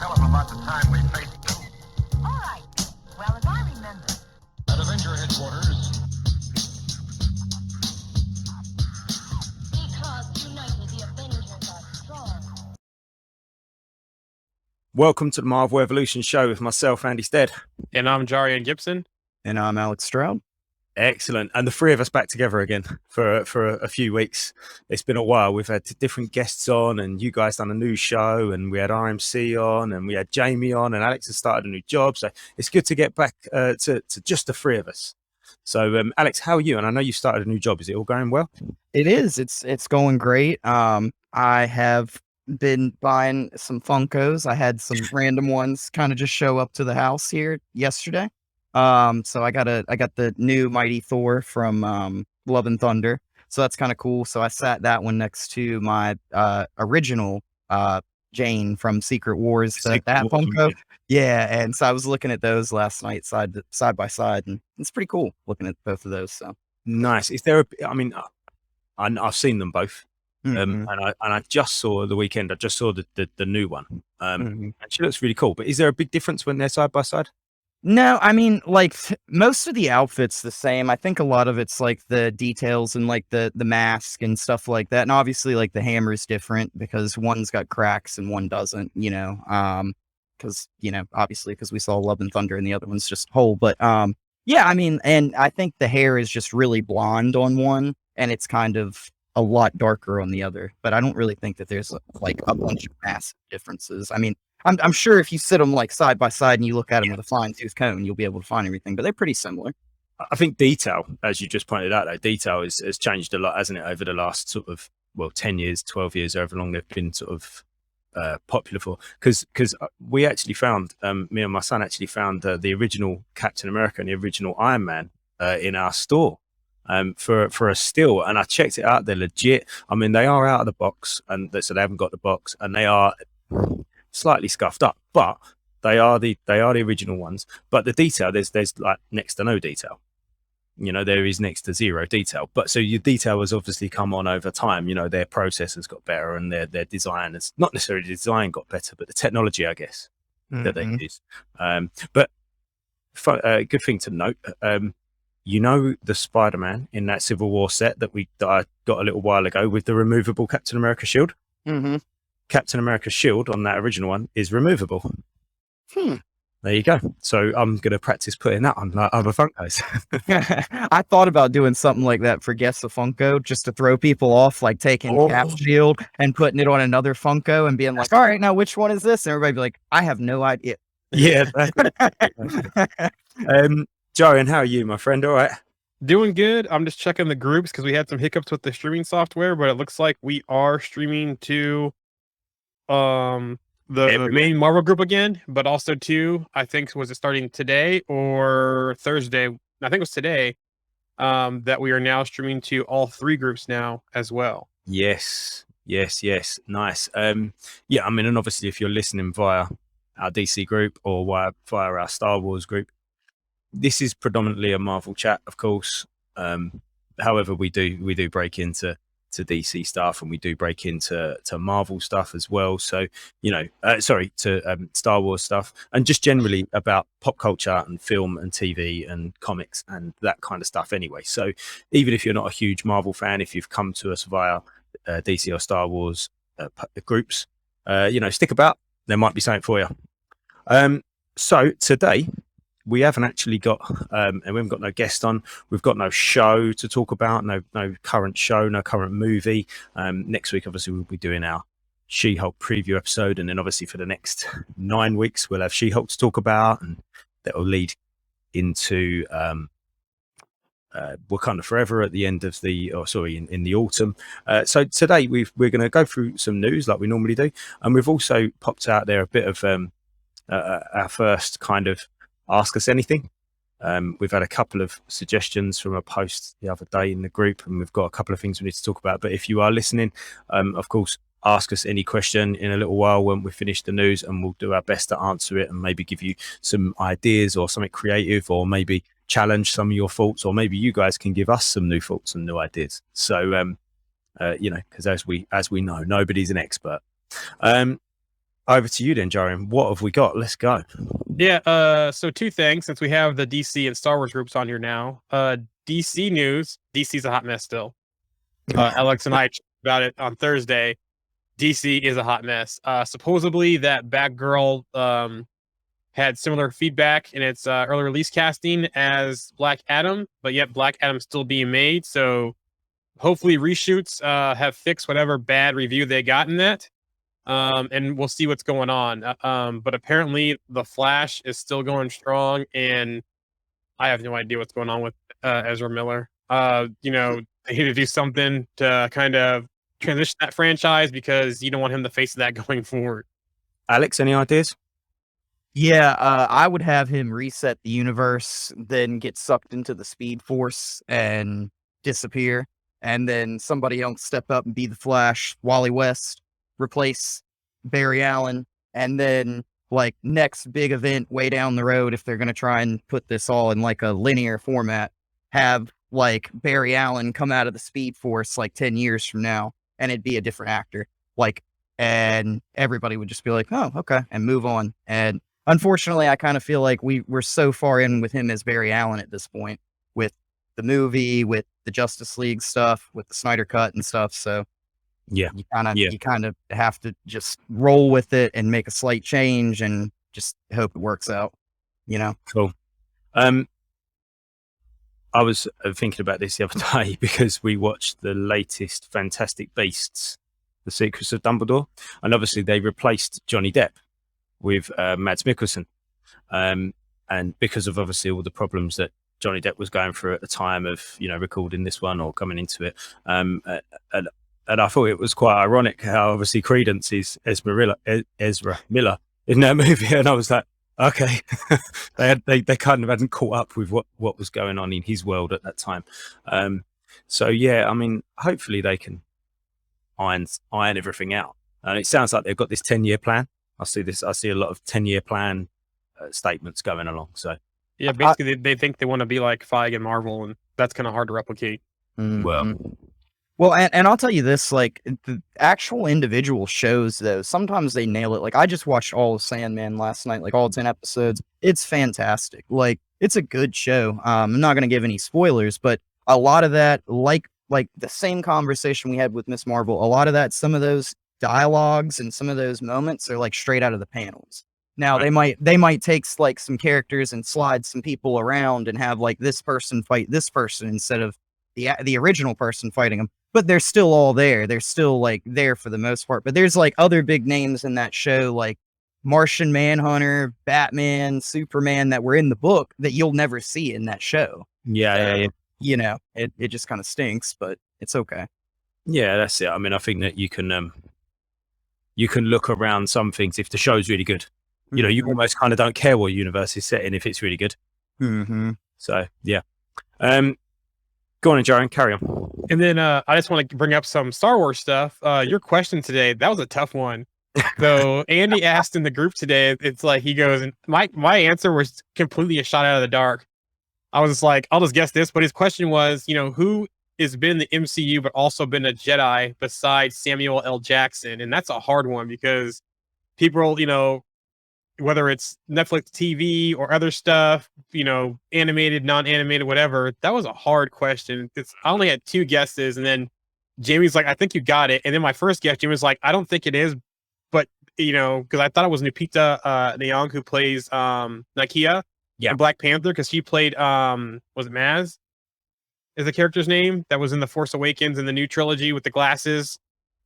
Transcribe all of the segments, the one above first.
tell him about the time we faced them. All right. Well, as I remember. At Avenger headquarters. Because united, the Avengers are strong. Welcome to the Marvel Evolution Show with myself, Andy Stead. And I'm Jarian Gibson. And I'm Alex Stroud. Excellent. And the three of us back together again for a few weeks. It's been a while. We've had different guests on, and you guys done a new show, and we had RMC on, and we had Jamie on, and Alex has started a new job. So it's good to get back to just the three of us. So, Alex, how are you? And I know you started a new job. Is it all going well? It is. It's going great. I have been buying some Funkos. I had some random ones kind of just show up to the house here yesterday. So I got the new Mighty Thor from Love and Thunder. So that's kind of cool. So I sat that one next to my original Jane from Secret Wars, that Funko. Yeah, and so I was looking at those last night side by side, and it's pretty cool looking at both of those. So nice. Is there I've seen them both. Mhm. And I just saw the weekend. I just saw the new one. And she looks really cool. But is there a big difference when they're side by side? No, I mean, like most of the outfits the same. I think a lot of it's like the details and like the mask and stuff like that. And obviously like the hammer is different because one's got cracks and one doesn't, because, obviously because we saw Love and Thunder and the other one's just whole. But yeah, I mean, and I think the hair is just really blonde on one and it's kind of a lot darker on the other. But I don't really think that there's like a bunch of massive differences. I mean, I'm sure if you sit them like side by side and you look at them with a fine tooth comb, you'll be able to find everything, but they're pretty similar. I think detail, as you just pointed out, though, detail has changed a lot, hasn't it, over the last sort of, 10 years, 12 years, however long they've been sort of popular for. Because we actually found, me and my son actually found the original Captain America and the original Iron Man in our store for a steal. And I checked it out. They're legit. I mean, they are out of the box, and so they haven't got the box, and they are slightly scuffed up, but they are the original ones. But the detail, there's like next to no detail. There is next to zero detail. But so your detail has obviously come on over time. Their processors got better, and their design has not necessarily the design got better, but the technology, I guess, that they use. But good thing to note. The Spider-Man in that Civil War set that I got a little while ago with the removable Captain America shield. Mm-hmm. Captain America's shield on that original one is removable. There you go. So I'm going to practice putting that on other Funkos. I thought about doing something like that for Guess the Funko, just to throw people off, like taking Cap's shield and putting it on another Funko and being like, all right, now which one is this? And everybody be like, I have no idea. Yeah. Jarian, how are you, my friend? All right. Doing good. I'm just checking the groups because we had some hiccups with the streaming software, but it looks like we are streaming to the main Marvel group again, but also to, I think, was it starting today or Thursday? I think it was today, that we are now streaming to all three groups now as well. Yes. Nice. Yeah, I mean, and obviously if you're listening via our DC group or via our Star Wars group, this is predominantly a Marvel chat, of course. However, we do break into DC stuff, and we do break into Marvel stuff as well. So, to Star Wars stuff, and just generally about pop culture and film and TV and comics and that kind of stuff anyway. So even if you're not a huge Marvel fan, if you've come to us via DC or Star Wars groups, stick about. There might be something for you. So today, we haven't actually got, and we haven't got no guest on. We've got no show to talk about, no current show, no current movie. Next week, obviously, we'll be doing our She-Hulk preview episode, and then obviously for the next 9 weeks, we'll have She-Hulk to talk about, and that will lead into Wakanda Forever at the end of in the autumn. So today we're going to go through some news like we normally do, and we've also popped out there a bit of our first kind of Ask Us Anything. We've had a couple of suggestions from a post the other day in the group, and we've got a couple of things we need to talk about. But if you are listening, of course, ask us any question in a little while when we finish the news, and we'll do our best to answer it and maybe give you some ideas or something creative, or maybe challenge some of your thoughts, or maybe you guys can give us some new thoughts and new ideas. So, because as we know, nobody's an expert. over to you then, Jarian. What have we got? Let's go. Yeah. So two things, since we have the DC and Star Wars groups on here now. DC news. DC's a hot mess still. Alex and I talked about it on Thursday. DC is a hot mess. Supposedly that Batgirl had similar feedback in its early release casting as Black Adam, but yet Black Adam's still being made. So hopefully reshoots have fixed whatever bad review they got in that. And we'll see what's going on. But apparently the Flash is still going strong, and I have no idea what's going on with Ezra Miller. You know, they need to do something to kind of transition that franchise because you don't want him to face that going forward. Alex, any ideas? Yeah, I would have him reset the universe, then get sucked into the Speed Force and disappear, and then somebody else step up and be the Flash, Wally West, replace Barry Allen, and then like next big event way down the road, if they're going to try and put this all in like a linear format, have like Barry Allen come out of the Speed Force like 10 years from now, and it'd be a different actor, like, and everybody would just be like, oh, okay, and move on. And unfortunately, I kind of feel like we're so far in with him as Barry Allen at this point, with the movie, with the Justice League stuff, with the Snyder Cut and stuff. So Yeah. you kind of have to just roll with it and make a slight change and just hope it works out, you know? Cool. I was thinking about this the other day because we watched the latest Fantastic Beasts, The Secrets of Dumbledore, and obviously they replaced Johnny Depp with Mads Mikkelsen, and because of obviously all the problems that Johnny Depp was going through at the time of, you know, recording this one or coming into it, and I thought it was quite ironic how obviously Credence is Ezra Miller in that movie, and I was like, okay, they kind of hadn't caught up with what was going on in his world at that time. So yeah, I mean, hopefully they can iron everything out. And it sounds like they've got this 10-year plan. I see a lot of 10-year plan statements going along. So Yeah, basically they think they want to be like Feige and Marvel, and that's kind of hard to replicate. Well, and I'll tell you this, like the actual individual shows though, sometimes they nail it. Like I just watched all of Sandman last night, like all 10 episodes. It's fantastic. Like it's a good show. I'm not going to give any spoilers, but a lot of that, like the same conversation we had with Miss Marvel, a lot of that, some of those dialogues and some of those moments are like straight out of the panels. Now Right. they might take like some characters and slide some people around and have like this person fight this person instead of the original person fighting them. But they're still all there. They're still like there for the most part. But there's like other big names in that show, like Martian Manhunter, Batman, Superman, that were in the book that you'll never see in that show. Yeah. You know, it just kind of stinks, but it's okay. Yeah, that's it. I mean, I think that you can look around some things if the show's really good. You know, you almost kind of don't care what universe is set in if it's really good. Mm-hmm. So yeah. Go on, Jaren, carry on. And then I just want to bring up some Star Wars stuff. Your question today, that was a tough one. So Andy asked in the group today, it's like he goes, and my answer was completely a shot out of the dark. I was just like, I'll just guess this, but his question was, you know, who has been in the MCU but also been a Jedi besides Samuel L. Jackson? And that's a hard one because people, you know, whether it's Netflix TV or other stuff, you know, animated, non-animated, whatever, that was a hard question. I only had two guesses, and then Jamie's like, I think you got it. And then my first guess, Jamie was like, I don't think it is, but you know, because I thought it was Lupita Nyong'o who plays Nakia in Black Panther, because she played was it Maz? Is the character's name that was in the Force Awakens in the new trilogy with the glasses,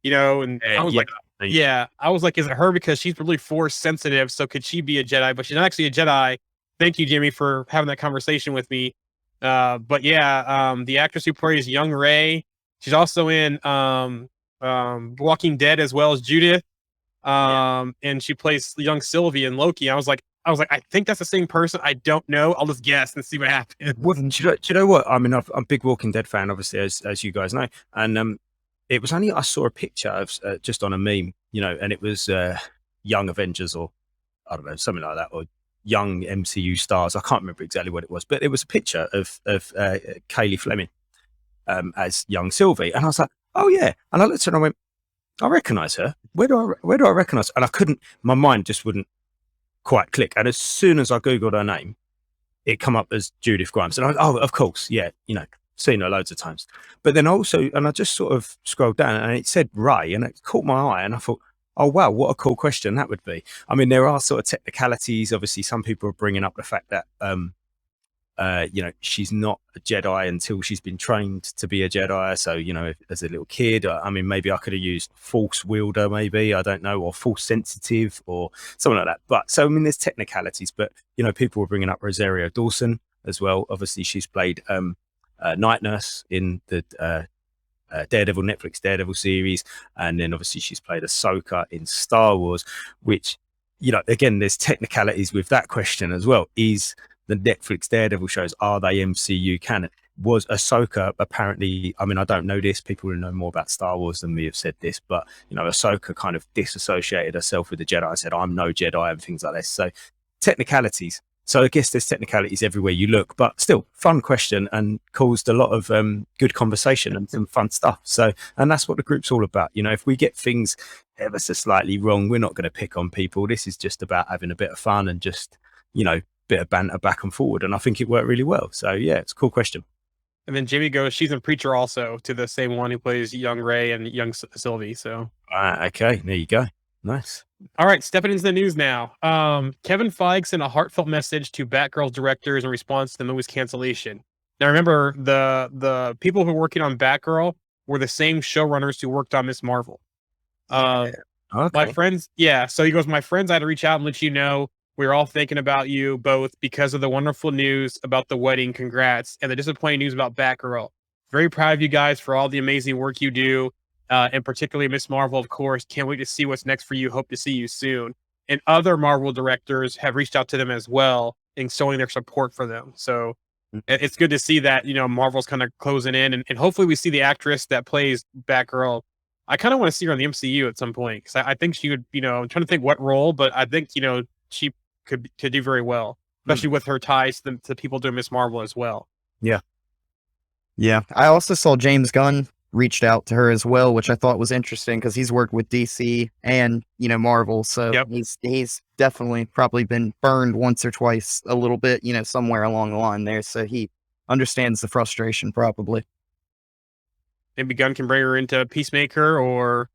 you know? And I was like, yeah, I was like, is it her because she's really Force sensitive? So could she be a Jedi? But she's not actually a Jedi. Thank you, Jimmy, for having that conversation with me. But yeah, the actress who plays young Rey, she's also in Walking Dead as well as Judith. And she plays young Sylvie in Loki. I was like, I think that's the same person. I don't know. I'll just guess and see what happens. Well, do you know what? I mean, I'm a big Walking Dead fan, obviously, as you guys know. And it was only I saw a picture of just on a meme, you know, and it was young Avengers or I don't know, something like that, or young MCU stars. I can't remember exactly what it was, but it was a picture of Kaylee Fleming as young Sylvie. And I was like, oh yeah. And I looked at her and I went, I recognise her. Where do I recognise? And I couldn't. My mind just wouldn't quite click. And as soon as I googled her name, it come up as Judith Grimes, and of course, yeah, seen her loads of times. But then also, and I just sort of scrolled down, and it said Ray, and it caught my eye, and I thought, oh wow, what a cool question that would be. I mean, there are sort of technicalities. Obviously, some people are bringing up the fact that she's not a Jedi until she's been trained to be a Jedi. So, as a little kid, I mean, maybe I could have used Force wielder, maybe, I don't know, or Force sensitive or something like that. But so, I mean, there's technicalities, but, people were bringing up Rosario Dawson as well. Obviously, she's played Night Nurse in the Netflix Daredevil series. And then obviously she's played Ahsoka in Star Wars, which, again, there's technicalities with that question as well. Is the Netflix Daredevil shows, are they MCU canon? Was Ahsoka apparently, I mean, I don't know this, people who know more about Star Wars than me have said this, but, Ahsoka kind of disassociated herself with the Jedi and said, I'm no Jedi and things like this. So technicalities. So I guess there's technicalities everywhere you look, but still fun question and caused a lot of good conversation and some fun stuff. So, and that's what the group's all about. If we get things ever so slightly wrong, we're not going to pick on people. This is just about having a bit of fun and just, bit of banter back and forward, and I think it worked really well. So yeah, it's a cool question. And then Jimmy goes, she's in Preacher also, to the same one who plays young Ray and young Sylvie. So okay, there you go. Nice. All right, stepping into the news now. Kevin Feige sent a heartfelt message to Batgirl's directors in response to the movie's cancellation. Now remember, the people who are working on Batgirl were the same showrunners who worked on Miss Marvel. Okay. My friends, so he goes, my friends, I had to reach out and let you know we're all thinking about you both because of the wonderful news about the wedding. Congrats. And the disappointing news about Batgirl. Very proud of you guys for all the amazing work you do. And particularly Miss Marvel, of course. Can't wait to see what's next for you. Hope to see you soon. And other Marvel directors have reached out to them as well and showing their support for them. So it's good to see that, Marvel's kind of closing in. And hopefully we see the actress that plays Batgirl. I kind of want to see her in the MCU at some point. Because I think she would, I'm trying to think what role, but I think, she could do very well, especially with her ties to people doing Miss Marvel as well. Yeah. I also saw James Gunn reached out to her as well, which I thought was interesting because he's worked with DC and Marvel, so he's definitely probably been burned once or twice a little bit, somewhere along the line there. So he understands the frustration probably. Maybe Gunn can bring her into Peacemaker or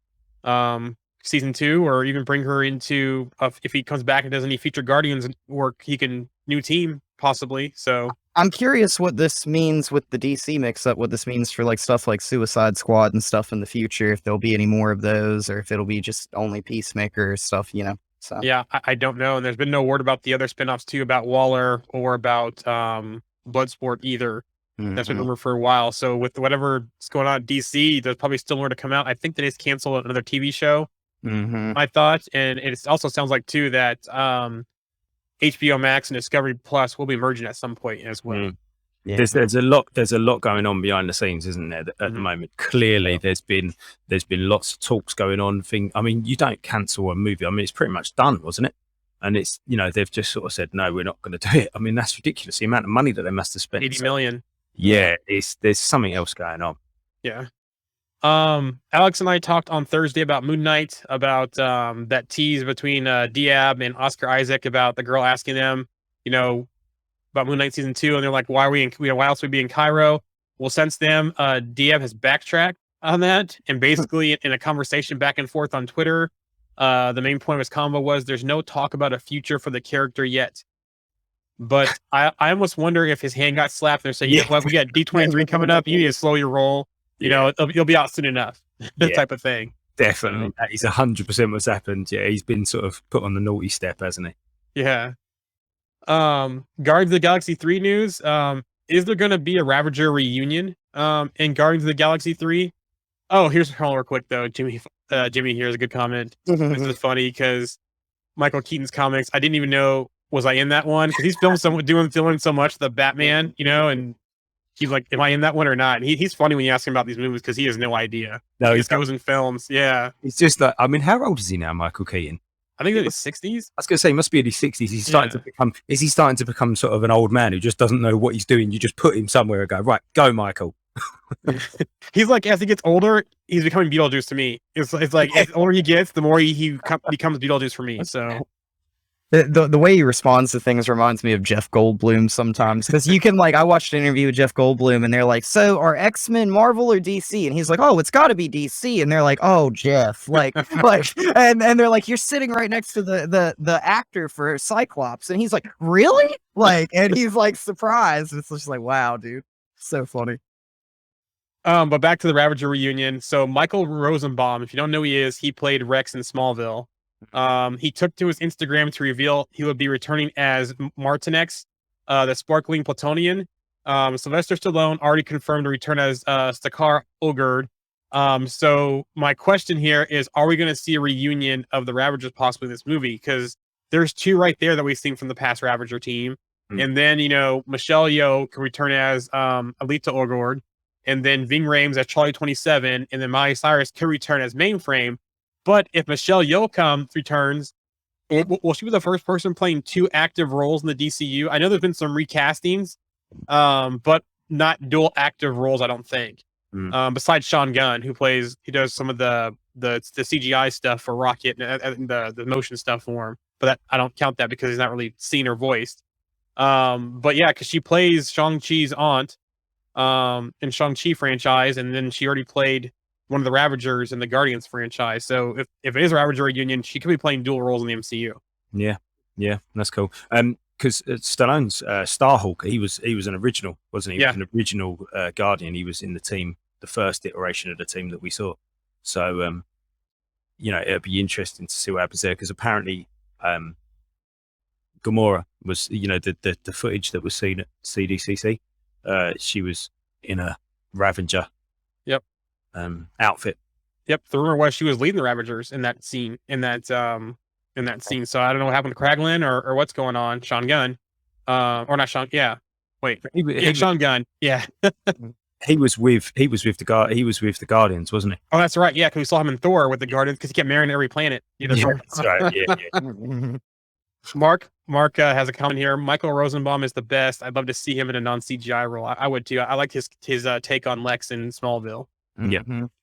season 2, or even bring her into if he comes back and does any featured Guardians work, he can new team possibly. So I'm curious what this means with the DC mix-up, what this means for stuff like Suicide Squad and stuff in the future, if there'll be any more of those, or if it'll be just only Peacemaker stuff, So yeah, I don't know. And there's been no word about the other spinoffs too, about Waller or about Bloodsport either. That's been rumored for a while. So with whatever's going on at DC, there's probably still more to come out. I think they just canceled another TV show. I thought, and it also sounds like too that HBO Max and Discovery Plus will be merging at some point as well. Yeah. There's a lot going on behind the scenes, isn't there? At the moment, clearly there's been lots of talks going on. I mean, you don't cancel a movie. I mean, it's pretty much done, wasn't it? And it's they've just sort of said no, we're not going to do it. I mean, that's ridiculous. The amount of money that they must have spent. 80 million. Yeah, there's something else going on. Yeah. Alex and I talked on Thursday about Moon Knight, about that tease between Diab and Oscar Isaac about the girl asking them, about Moon Knight season 2, and they're like, why else would we be in Cairo? Well, since then, Diab has backtracked on that, and basically in a conversation back and forth on Twitter, the main point of his combo was there's no talk about a future for the character yet. But I almost wonder if his hand got slapped and they're saying, well, we got D23 coming up, you need to slow your roll. You'll be out soon enough. That type of thing. Definitely. That is 100% what's happened. Yeah, he's been sort of put on the naughty step, hasn't he? Yeah. Guardians of the Galaxy 3 news. Is there going to be a Ravager reunion in Guardians of the Galaxy 3? Oh, here's real quick, though. Jimmy here's a good comment. This is funny because Michael Keaton's comics, I didn't even know, was I in that one? Because he's filming so much, the Batman, and he's like, am I in that one or not? And he's funny when you ask him about these movies because he has no idea. No, he just goes in films. Yeah. It's just like, I mean, how old is he now, Michael Keaton? I think in his 60s. I was going to say, he must be in his 60s. Is he starting to become sort of an old man who just doesn't know what he's doing? You just put him somewhere and go, right, go, Michael. He's like, as he gets older, he's becoming Beetlejuice to me. It's like as older he gets, the more becomes Beetlejuice for me. So The way he responds to things reminds me of Jeff Goldblum sometimes, because you can like I watched an interview with Jeff Goldblum and they're like, so are X-Men Marvel or DC? And he's like, oh, it's got to be DC. And they're like, oh, Jeff, like and they're like, you're sitting right next to the actor for Cyclops, and he's like, really? Like, and he's like surprised. It's just like, wow, dude, so funny. but back to the Ravager reunion. So Michael Rosenbaum, if you don't know who he is, he played Rex in Smallville. He took to his Instagram to reveal he would be returning as Martinex, the sparkling Plutonian. Sylvester Stallone already confirmed to return as Stakar Ogurd. So my question here is, are we going to see a reunion of the Ravagers possibly in this movie? Because there's two right there that we've seen from the past Ravager team. And then, Michelle Yeoh can return as Alita Ogurd. And then Ving Rhames as Charlie 27. And then Miley Cyrus can return as Mainframe. But if Michelle Yeoh returns, will she be the first person playing two active roles in the DCU? I know there's been some recastings, but not dual active roles, I don't think. Besides Sean Gunn, he does some of the CGI stuff for Rocket and the motion stuff for him. But I don't count that because he's not really seen or voiced. But yeah, because she plays Shang-Chi's aunt in Shang-Chi franchise, and then she already played one of the Ravagers in the Guardians franchise. So if it is a Ravager reunion, she could be playing dual roles in the MCU. Yeah, that's cool. Because Stallone's Starhawk, he was an original, wasn't he? He was an original Guardian. He was in the team, the first iteration of the team that we saw. So, it'd be interesting to see what happens there, because apparently Gamora was, the footage that was seen at CDCC, she was in a Ravager outfit. Yep. The rumor was she was leading the Ravagers in that scene, in that scene. So I don't know what happened to Kraglin or what's going on. Sean Gunn, or not Sean. Yeah. Wait. Sean Gunn. Yeah. he was with the Guardians, wasn't he? Oh, that's right. Yeah, because we saw him in Thor with the Guardians because he kept marrying every planet. That's right. Yeah. Mark has a comment here. Michael Rosenbaum is the best. I'd love to see him in a non-CGI role. I would too. I like his take on Lex in Smallville. Yeah.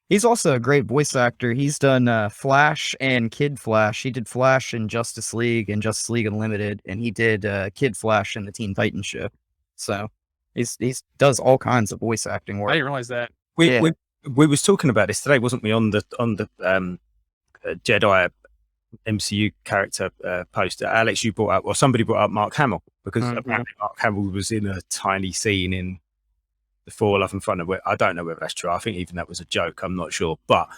He's also a great voice actor. He's done Flash and Kid Flash. He did Flash in Justice League and Justice League Unlimited, and he did Kid Flash in the Teen Titans show. So he's does all kinds of voice acting work. I didn't realize that. We was talking about this today, wasn't we? On the Jedi MCU character post. Alex, you brought up, or somebody brought up Mark Hamill, because apparently Mark Hamill was in a tiny scene in the Thor Love and Thunder. I don't know whether that's true. I think even that was a joke. I'm not sure. But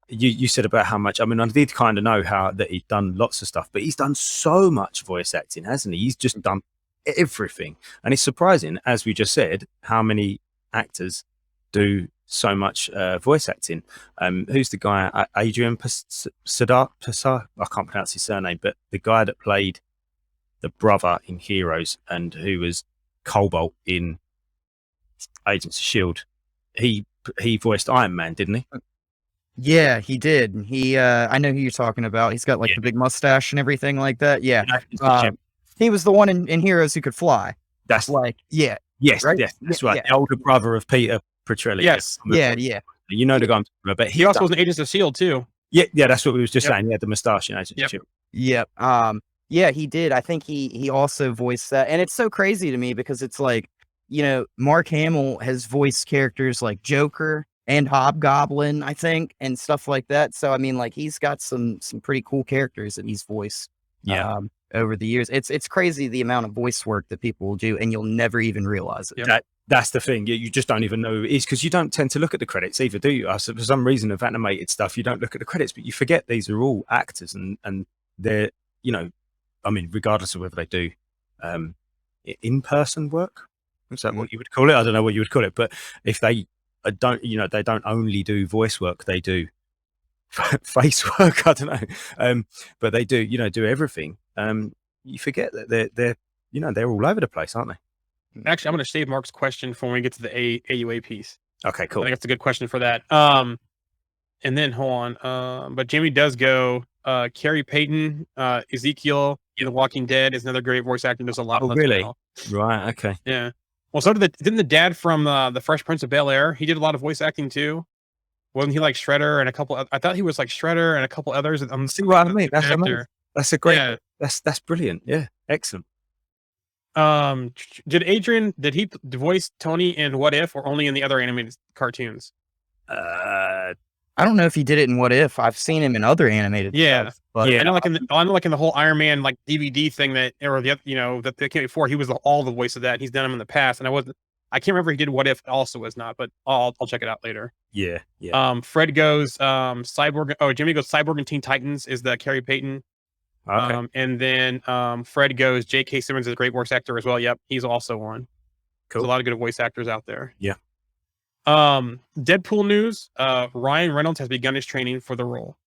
you said about how much. I mean, I did kind of know that he'd done lots of stuff, but he's done so much voice acting, hasn't he? He's just done everything, and it's surprising, as we just said, how many actors do so much voice acting. Who's the guy? Adrian Pasar? I can't pronounce his surname, but the guy that played the brother in Heroes and who was Cobalt in Agents of S.H.I.E.L.D. He voiced Iron Man, didn't he? Yeah, he did. He I know who you're talking about. He's got like the big mustache and everything like that. Yeah. He was the one in Heroes who could fly. That's like, yes, right? yes, that's right. The older brother of Peter Petrelli. Yes. Yeah. You know the guy I'm talking about. But He also was in Agents of S.H.I.E.L.D. too. Yeah, that's what we was just saying. He had the mustache in Agents of S.H.I.E.L.D. Yep. Yeah, he did. I think he also voiced that. And it's so crazy to me because it's like, Mark Hamill has voiced characters like Joker and Hobgoblin, I think, and stuff like that. So I mean, like, he's got some pretty cool characters that he's voiced. Yeah. Over the years, it's crazy the amount of voice work that people will do, and you'll never even realize it. That's the thing. You just don't even know who it is, because you don't tend to look at the credits either, do you? For some reason, of animated stuff, you don't look at the credits, but you forget these are all actors, and they're, I mean, regardless of whether they do in-person work, is that what you would call it? I don't know what you would call it, but if they don't, they don't only do voice work, they do face work. I don't know, but they do, do everything. You forget that they're all over the place, aren't they? Actually, I'm going to save Mark's question for when we get to the AUA piece. Okay, cool. I think that's a good question for that. And then hold on. But Jamie does go. Carrie Payton, Ezekiel in The Walking Dead is another great voice actor. There's a lot. Oh, really? Right. Okay. Yeah. Well, so didn't the dad from the Fresh Prince of Bel Air? He did a lot of voice acting too. Wasn't he like Shredder and a couple? I thought he was like Shredder and a couple others. See what I mean? That's amazing. actor. That's a great. Yeah. That's brilliant. Yeah, excellent. Did he voice Tony in What If or only in the other animated cartoons? I don't know if he did it in What If. I've seen him in other animated Yeah. stuff, but Yeah. I know, like in the whole Iron Man like DVD thing that, or the that came before, he was all the voice of that. He's done them in the past, and I can't remember if he did What If also was not, but I'll check it out later. Yeah, yeah. Fred goes Cyborg. Oh, Jimmy goes Cyborg and Teen Titans is the Carrie Payton. Okay. And then Fred goes J.K. Simmons is a great voice actor as well. Yep, he's also one. Cool. There's a lot of good voice actors out there. Yeah. Deadpool news. Ryan Reynolds has begun his training for the role.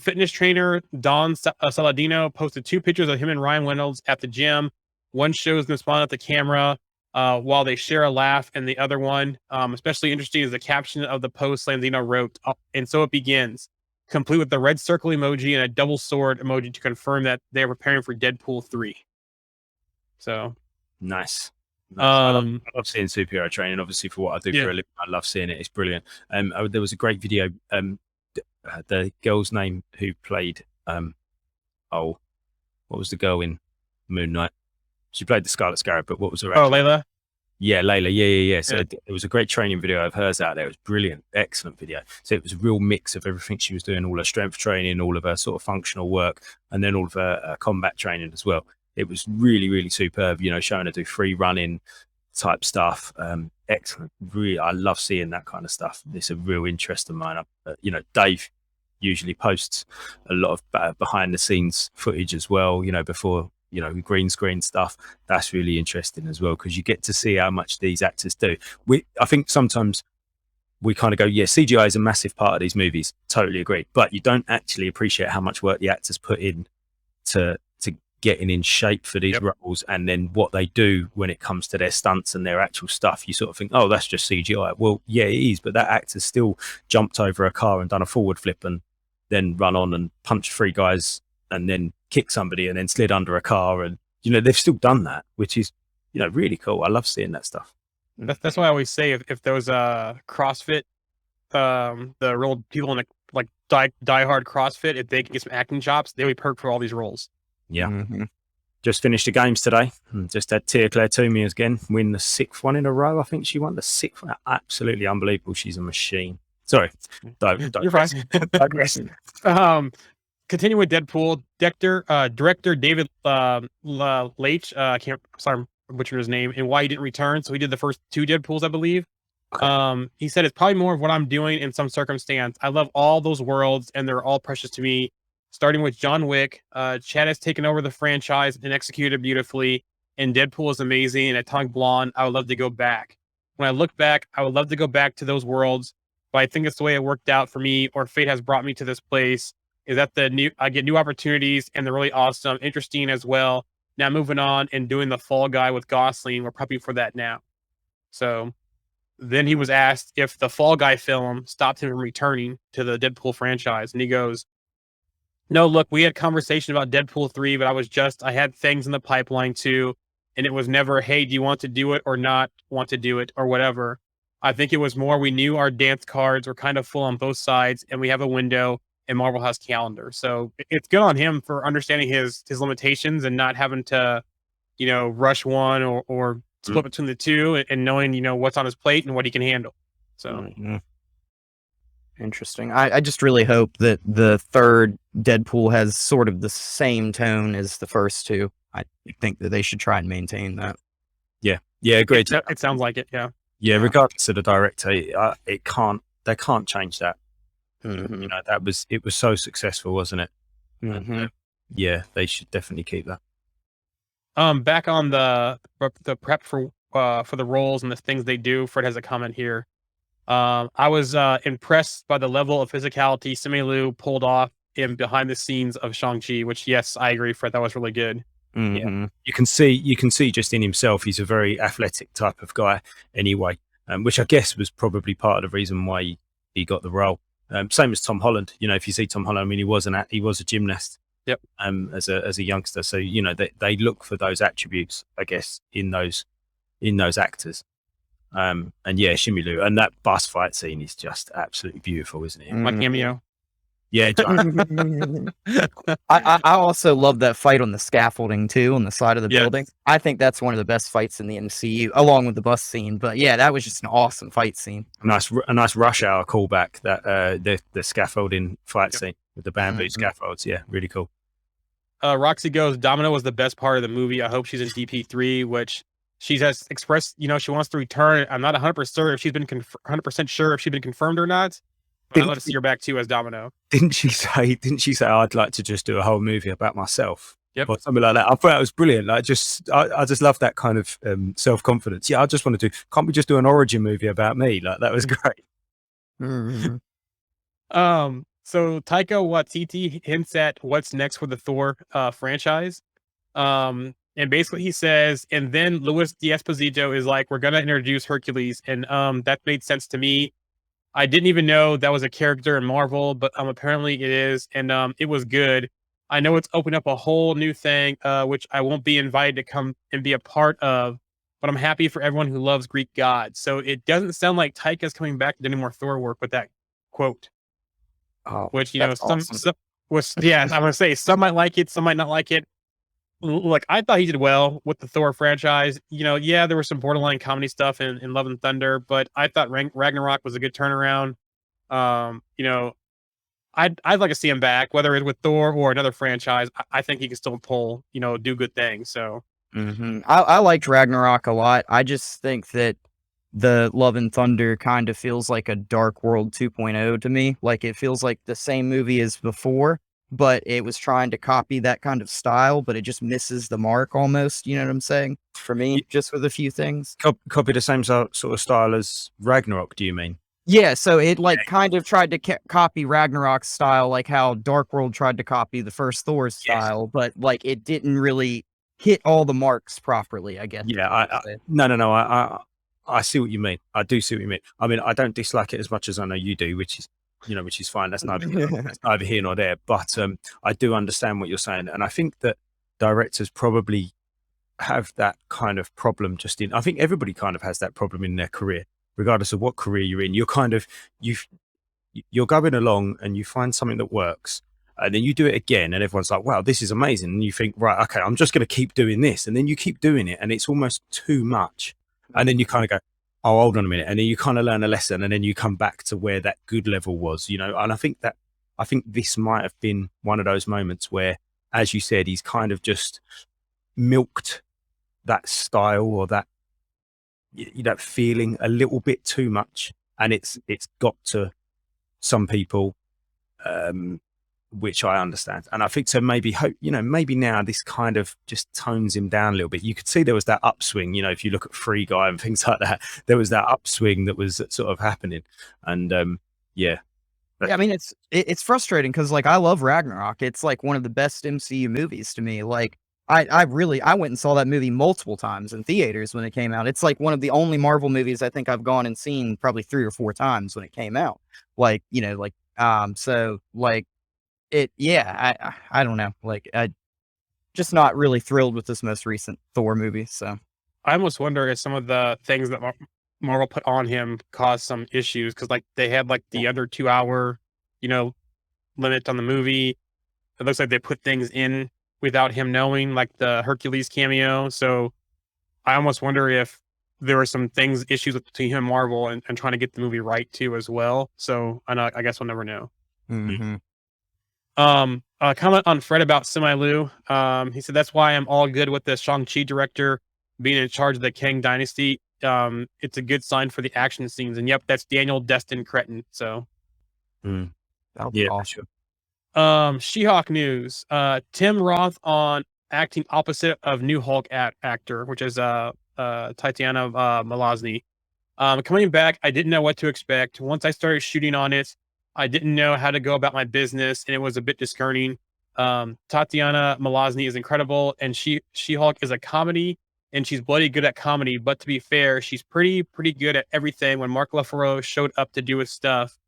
Fitness trainer Don Saladino posted 2 pictures of him and Ryan Reynolds at the gym. One shows them smiling at the camera while they share a laugh, and the other one, especially interesting, is the caption of the post Saladino wrote, and so it begins, complete with the red circle emoji and a double sword emoji to confirm that they are preparing for Deadpool 3. So Nice. I love seeing superhero training. Obviously, for what I do Yeah. for a living, I love seeing it. It's brilliant. There was a great video. The girl's name who played what was the girl in Moon Knight? She played the Scarlet Scarab, but what was her? Oh, actual- Layla. Yeah, Layla. Yeah. So Yeah. it was a great training video of hers out there. It was brilliant, excellent video. So it was a real mix of everything she was doing, all her strength training, all of her sort of functional work, and then all of her combat training as well. It was really, really superb. Showing her do free running type stuff. Excellent. Really, I love seeing that kind of stuff. It's a real interest of mine. Dave usually posts a lot of behind the scenes footage as well. Before green screen stuff. That's really interesting as well because you get to see how much these actors do. I think sometimes we kind of go, yeah, CGI is a massive part of these movies. Totally agree, but you don't actually appreciate how much work the actors put in to getting in shape for these roles, and then what they do when it comes to their stunts and their actual stuff. You sort of think, oh, that's just CGI. Well, yeah, it is, but that actor's still jumped over a car and done a forward flip and then run on and punched 3 guys and then kicked somebody and then slid under a car, and they've still done that, which is really cool. I love seeing that stuff. That's why I always say if there was a CrossFit, the real people in a like die-hard CrossFit, if they could get some acting chops, they would be perfect for all these roles. Yeah. Mhm. Just finished the games today. Just had Tia Claire Toomey again win the 6th one in a row. I think she won the 6th one. Absolutely unbelievable. She's a machine. Sorry. You're fine. Continue with Deadpool. Director David Leitch, sorry, I'm butchering his name, and why he didn't return. So he did the first 2 Deadpools, I believe. He said it's probably more of what I'm doing in some circumstance. I love all those worlds, and they're all precious to me. Starting with John Wick, Chad has taken over the franchise and executed beautifully. And Deadpool is amazing. And Atomic Blonde, I would love to go back. When I look back, I would love to go back to those worlds, but I think it's the way it worked out for me, or fate has brought me to this place. Is that I get new opportunities, and they're really awesome, interesting as well. Now moving on and doing the Fall Guy with Gosling, we're prepping for that now. So then he was asked if the Fall Guy film stopped him from returning to the Deadpool franchise, and he goes, no, look, we had conversation about Deadpool 3, but I had things in the pipeline too. And it was never, hey, do you want to do it or not want to do it or whatever. I think it was more, we knew our dance cards were kind of full on both sides, and we have a window, and Marvel has calendar. So it's good on him for understanding his limitations and not having to, rush one or split between the two, and knowing, what's on his plate and what he can handle. So Mhm. Interesting. I just really hope that the 3rd Deadpool has sort of the same tone as the first 2. I think that they should try and maintain that. Yeah, agreed. it sounds like it. Yeah. Yeah, regardless of the director, they can't change that. Mhm. It was so successful, wasn't it? Mhm. Yeah, they should definitely keep that. Back on the prep for the roles and the things they do. Fred has a comment here. I was impressed by the level of physicality Simu Liu pulled off in behind the scenes of Shang-Chi, which, yes, I agree, Fred, that was really good. Mhm. You can see just in himself, he's a very athletic type of guy anyway, which I guess was probably part of the reason why he got the role. Same as Tom Holland. If you see Tom Holland, I mean, he was a gymnast. Yep. As a youngster, so they look for those attributes, I guess, in those in those actors. And yeah, Simu Liu, and that bus fight scene is just absolutely beautiful, isn't it? My cameo. Yeah, I also love that fight on the scaffolding too, on the side of the Yes. building. I think that's one of the best fights in the MCU, along with the bus scene. But yeah, that was just an awesome fight scene. a nice Rush Hour callback, that the scaffolding fight scene with the bamboo scaffolds. Yeah, really cool. Roxy goes, Domino was the best part of the movie. I hope she's in DP3, which she has expressed, she wants to return. I'm not 100% sure if she's been 100% sure if she's been confirmed or not. But I'd love to see her back too as Domino. Didn't she say I'd like to just do a whole movie about myself? Yep. Or something like that. I thought that was brilliant. Like, I just love that kind of self-confidence. Yeah, I just want to do. Can't we just do an origin movie about me? Like, that was great. Mhm. So Taika Waititi hints at what's next for the Thor franchise. And basically he says, and then Luis D'Esposito is like, we're gonna introduce Hercules, and that made sense to me. I didn't even know that was a character in Marvel, but apparently it is, and it was good. I know it's opened up a whole new thing, which I won't be invited to come and be a part of, but I'm happy for everyone who loves Greek gods. So it doesn't sound like Taika's coming back to do any more Thor work with that quote. Oh, Which that's awesome. some was, yeah, I'm gonna say some might like it, some might not like it. Like, I thought he did well with the Thor franchise. Yeah, there was some borderline comedy stuff in Love and Thunder, but I thought Ragnarok was a good turnaround. I'd like to see him back, whether it's with Thor or another franchise. I think he can still do good things. So I liked Ragnarok a lot. I just think that the Love and Thunder kind of feels like a Dark World 2.0 to me. Like, it feels like the same movie as before, but it was trying to copy that kind of style, but it just misses the mark almost. You know what I'm saying? For me, just with a few things. Copy the same sort of style as Ragnarok, do you mean? Yeah, so it kind of tried to copy Ragnarok's style, like how Dark World tried to copy the first Thor's style, but like it didn't really hit all the marks properly, I guess. Yeah, I see what you mean. I do see what you mean. I mean, I don't dislike it as much as I know you do, which is fine. That's neither here nor there. But I do understand what you're saying, and I think that directors probably have that kind of problem. I think everybody kind of has that problem in their career, regardless of what career you're in. You're kind of you're going along and you find something that works, and then you do it again, and everyone's like, "Wow, this is amazing!" And you think, "Right, okay, I'm just going to keep doing this," and then you keep doing it, and it's almost too much. And then you kind of go, "Oh, hold on a minute," and then you kind of learn a lesson, and then you come back to where that good level was, And I think this might have been one of those moments where, as you said, he's kind of just milked that style or that feeling a little bit too much, and it's got to some people, which I understand. And I think so maybe maybe now this kind of just tones him down a little bit. You could see there was that upswing, if you look at Free Guy and things like that, there was that upswing that was sort of happening. And yeah. I mean, it's frustrating because, like, I love Ragnarok. It's like one of the best MCU movies to me. Like, I went and saw that movie multiple times in theaters when it came out. It's like one of the only Marvel movies I think I've gone and seen probably 3 or 4 times when it came out. Like, so like, I don't know. Like, I just not really thrilled with this most recent Thor movie. So I almost wonder if some of the things that Marvel put on him caused some issues, because like they had like the under 2 hour, limit on the movie. It looks like they put things in without him knowing, like the Hercules cameo. So I almost wonder if there were some issues between him and Marvel and trying to get the movie right too as well. So I guess we'll never know. mhm. Comment on Fred about Simu Liu. He said, that's why I'm all good with the Shang-Chi director being in charge of the Kang Dynasty. It's a good sign for the action scenes. And yep, that's Daniel Destin Cretton. So That'll be awesome. She-Hulk news. Tim Roth on acting opposite of new Hulk actor, which is Tatiana Maslany. Coming back, I didn't know what to expect. Once I started shooting on it, I didn't know how to go about my business, and it was a bit disconcerting. Tatiana Maslany is incredible, and She-Hulk is a comedy, and she's bloody good at comedy. But to be fair, she's pretty good at everything. When Mark Ruffalo showed up to do his stuff,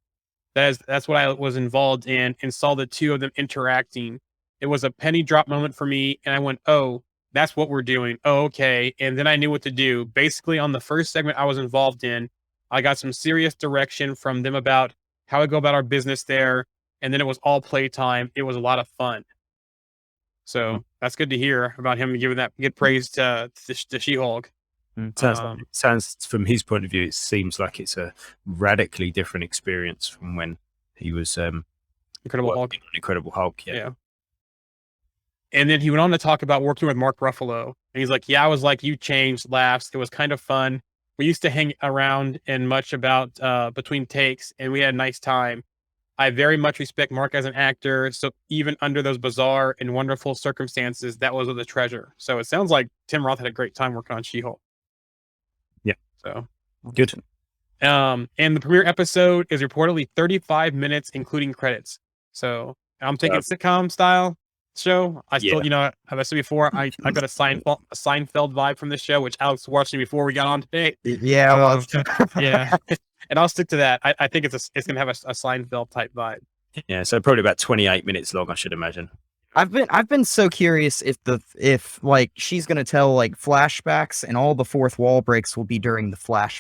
that's what I was involved in, and saw the two of them interacting. It was a penny drop moment for me, and I went, "Oh, that's what we're doing. Oh, okay. And then I knew what to do. Basically, on the first segment I was involved in, I got some serious direction from them about how I go about our business there. And then it was all playtime. It was a lot of fun. So that's good to hear about him giving that good praise to She-Hulk. Sounds from his point of view, it seems like it's a radically different experience from when he was Incredible Hulk. Incredible Hulk. Yeah. And then he went on to talk about working with Mark Ruffalo. And he's like, yeah, I was like, you changed, laughs. It was kind of fun. We used to hang around and much about between takes, and we had a nice time. I very much respect Mark as an actor. So even under those bizarre and wonderful circumstances, that was a treasure. So it sounds like Tim Roth had a great time working on She-Hulk. Yeah. So good. And the premiere episode is reportedly 35 minutes, including credits. So I'm thinking sitcom style show. I still, as I said before, I got a Seinfeld vibe from this show, which Alex was watching before we got on today. Yeah. Yeah. And I'll stick to that. I think it's going to have a Seinfeld type vibe. Yeah. So probably about 28 minutes long, I should imagine. I've been so curious if like she's gonna tell like flashbacks and all the fourth wall breaks will be during the flashbacks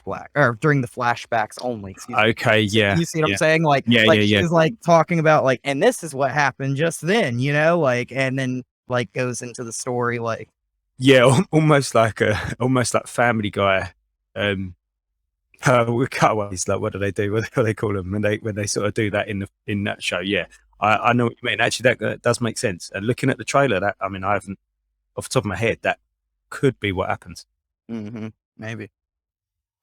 only. Excuse me. Okay, yeah. You see what I'm saying? Like, she's like talking about like, and this is what happened just then, like, and then like goes into the story like. Yeah, almost like Family Guy. Cutaways, like what do they do? What do they call them when they sort of do that in that show? Yeah. I know what you mean. Actually, that does make sense. And looking at the trailer, I haven't, off the top of my head, that could be what happens. Mm-hmm. Maybe.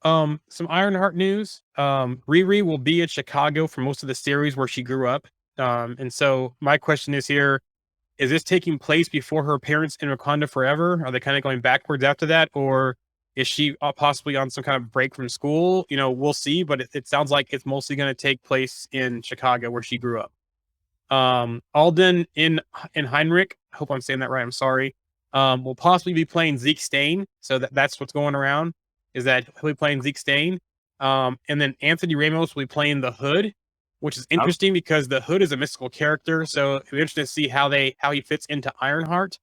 Some Ironheart news. Riri will be in Chicago for most of the series where she grew up. And so my question is here: is this taking place before her appearance in Wakanda Forever? Are they kind of going backwards after that, or is she possibly on some kind of break from school? We'll see. But it sounds like it's mostly going to take place in Chicago where she grew up. Alden in Heinrich, I hope I'm saying that right, I'm sorry, will possibly be playing Zeke Stain. So that's what's going around, is that he'll be playing Zeke Stain. And then Anthony Ramos will be playing the Hood, which is interesting because the Hood is a mystical character. So it'll be interesting to see how he fits into Ironheart,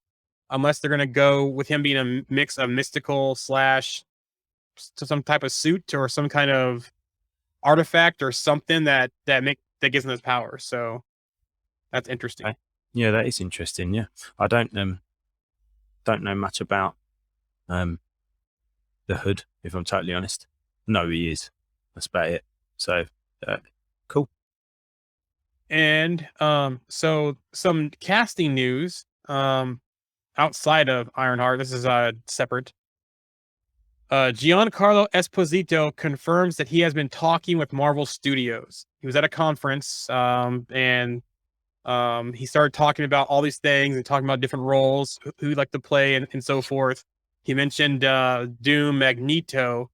unless they're going to go with him being a mix of mystical / some type of suit or some kind of artifact or something that gives him his power. So that's interesting. Okay. Yeah, that is interesting. Yeah, I don't know much about the Hood, if I'm totally honest. No, he is. That's about it. So cool. And so some casting news outside of Ironheart. This is separate. Giancarlo Esposito confirms that he has been talking with Marvel Studios. He was at a conference and he started talking about all these things and talking about different roles, who he'd like to play and so forth. He mentioned Doom, Magneto,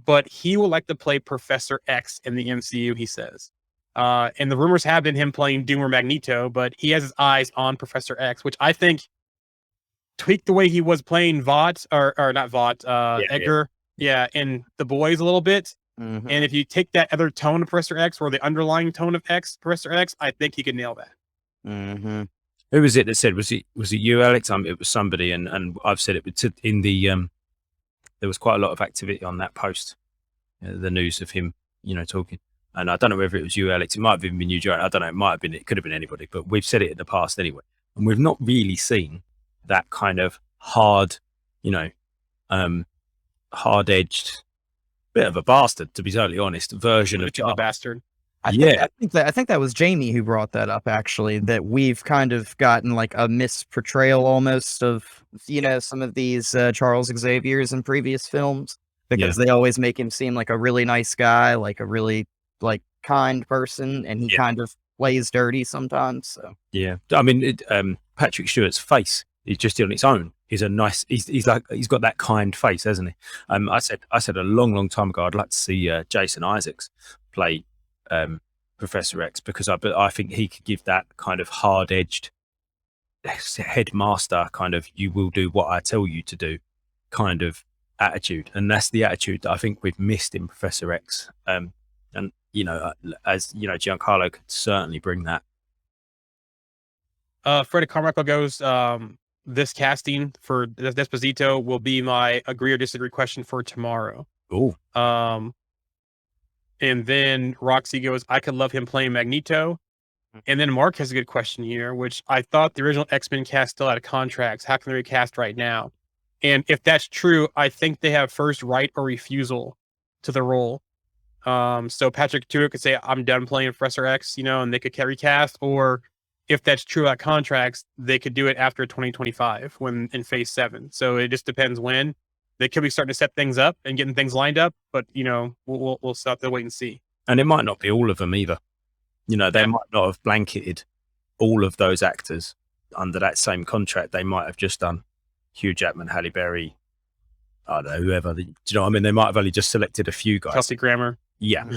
but he would like to play Professor X in the MCU, he says. And the rumors have been him playing Doom or Magneto, but he has his eyes on Professor X, which I think tweaked the way he was playing Vought, or not Vought, Edgar, in The Boys a little bit. Mm-hmm. And if you take that other tone of Professor X, or the underlying tone of Professor X, I think he could nail that. Mm-hmm. Who was it that said? Was it you, Alex? It was somebody, and I've said it in the there was quite a lot of activity on that post, the news of him, talking. And I don't know whether it was you, Alex. It might have even been you, Joe. I don't know. It might have been. It could have been anybody. But we've said it in the past anyway, and we've not really seen that kind of hard, hard-edged, bit of a bastard, to be totally honest, version of a bastard. I think that was Jamie who brought that up, actually, that we've kind of gotten like a misportrayal almost of, some of these Charles Xaviers in previous films, because they always make him seem like a really nice guy, like a really like kind person, and he kind of plays dirty sometimes. So yeah, I mean, Patrick Stewart's face is just on its own. He's a nice. He's got that kind face, hasn't he? I said a long time ago I'd like to see Jason Isaacs play Professor X, because I think he could give that kind of hard-edged headmaster kind of, you will do what I tell you to do kind of attitude, and that's the attitude that I think we've missed in Professor X. And as Giancarlo could certainly bring that. Freddie Carmichael goes, this casting for Desposito will be my agree or disagree question for tomorrow. Oh, And then Roxy goes, I could love him playing Magneto. And then Mark has a good question here, which I thought the original X-Men cast still had contracts. How can they recast right now? And if that's true, I think they have first right or refusal to the role. So Patrick Stewart could say, I'm done playing Professor X, and they could recast. Or if that's true about contracts, they could do it after 2025 when in phase 7. So it just depends when. They could be starting to set things up and getting things lined up, but we'll still have to wait and see. and it might not be all of them either. They might not have blanketed all of those actors under that same contract. They might have just done Hugh Jackman, Halle Berry, I don't know, whoever. Do you know what I mean? They might have only just selected a few guys. Kelsey Grammer. Yeah.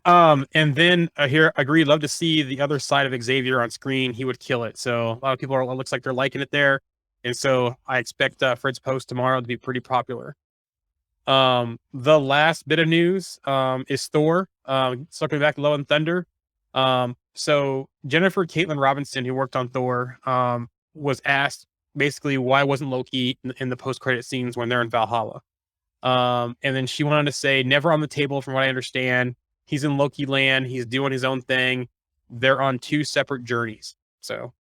And then here, agree. Love to see the other side of Xavier on screen. He would kill it. So a lot of people looks like they're liking it there, and so I expect Fred's post tomorrow to be pretty popular. The last bit of news is Thor. Circling back to Love and Thunder. So Jennifer Caitlin Robinson, who worked on Thor, was asked basically why wasn't Loki in the post-credit scenes when they're in Valhalla. And then she went on to say, never on the table from what I understand. He's in Loki land. He's doing his own thing. They're on 2 separate journeys. So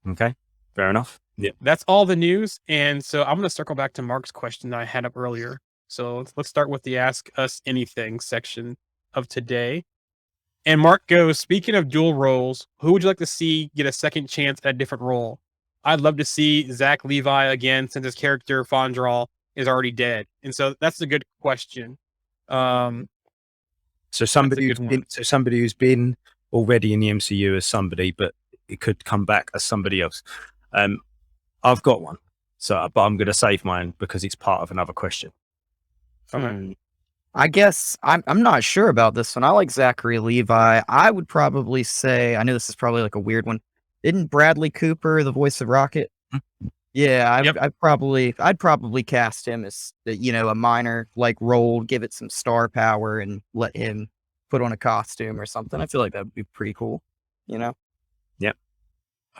Okay. Fair enough. Yeah. that's all the news. And so I'm going to circle back to Mark's question that I had up earlier. So let's start with the Ask Us Anything section of today. And Mark goes, speaking of dual roles, who would you like to see get a second chance at a different role? I'd love to see Zach Levi again, since his character Fondral is already dead. And so that's a good question. So somebody good one. who's been already in the MCU as somebody, but it could come back as somebody else. I've got one, but I'm going to save mine because it's part of another question. I guess I'm not sure about this one. I like Zachary Levi. I would probably say, I know this is probably like a weird one. Isn't Bradley Cooper the voice of Rocket? Yeah, Yep. I'd probably cast him as a minor role, give it some star power, and let him put on a costume or something. I feel like that would be pretty cool.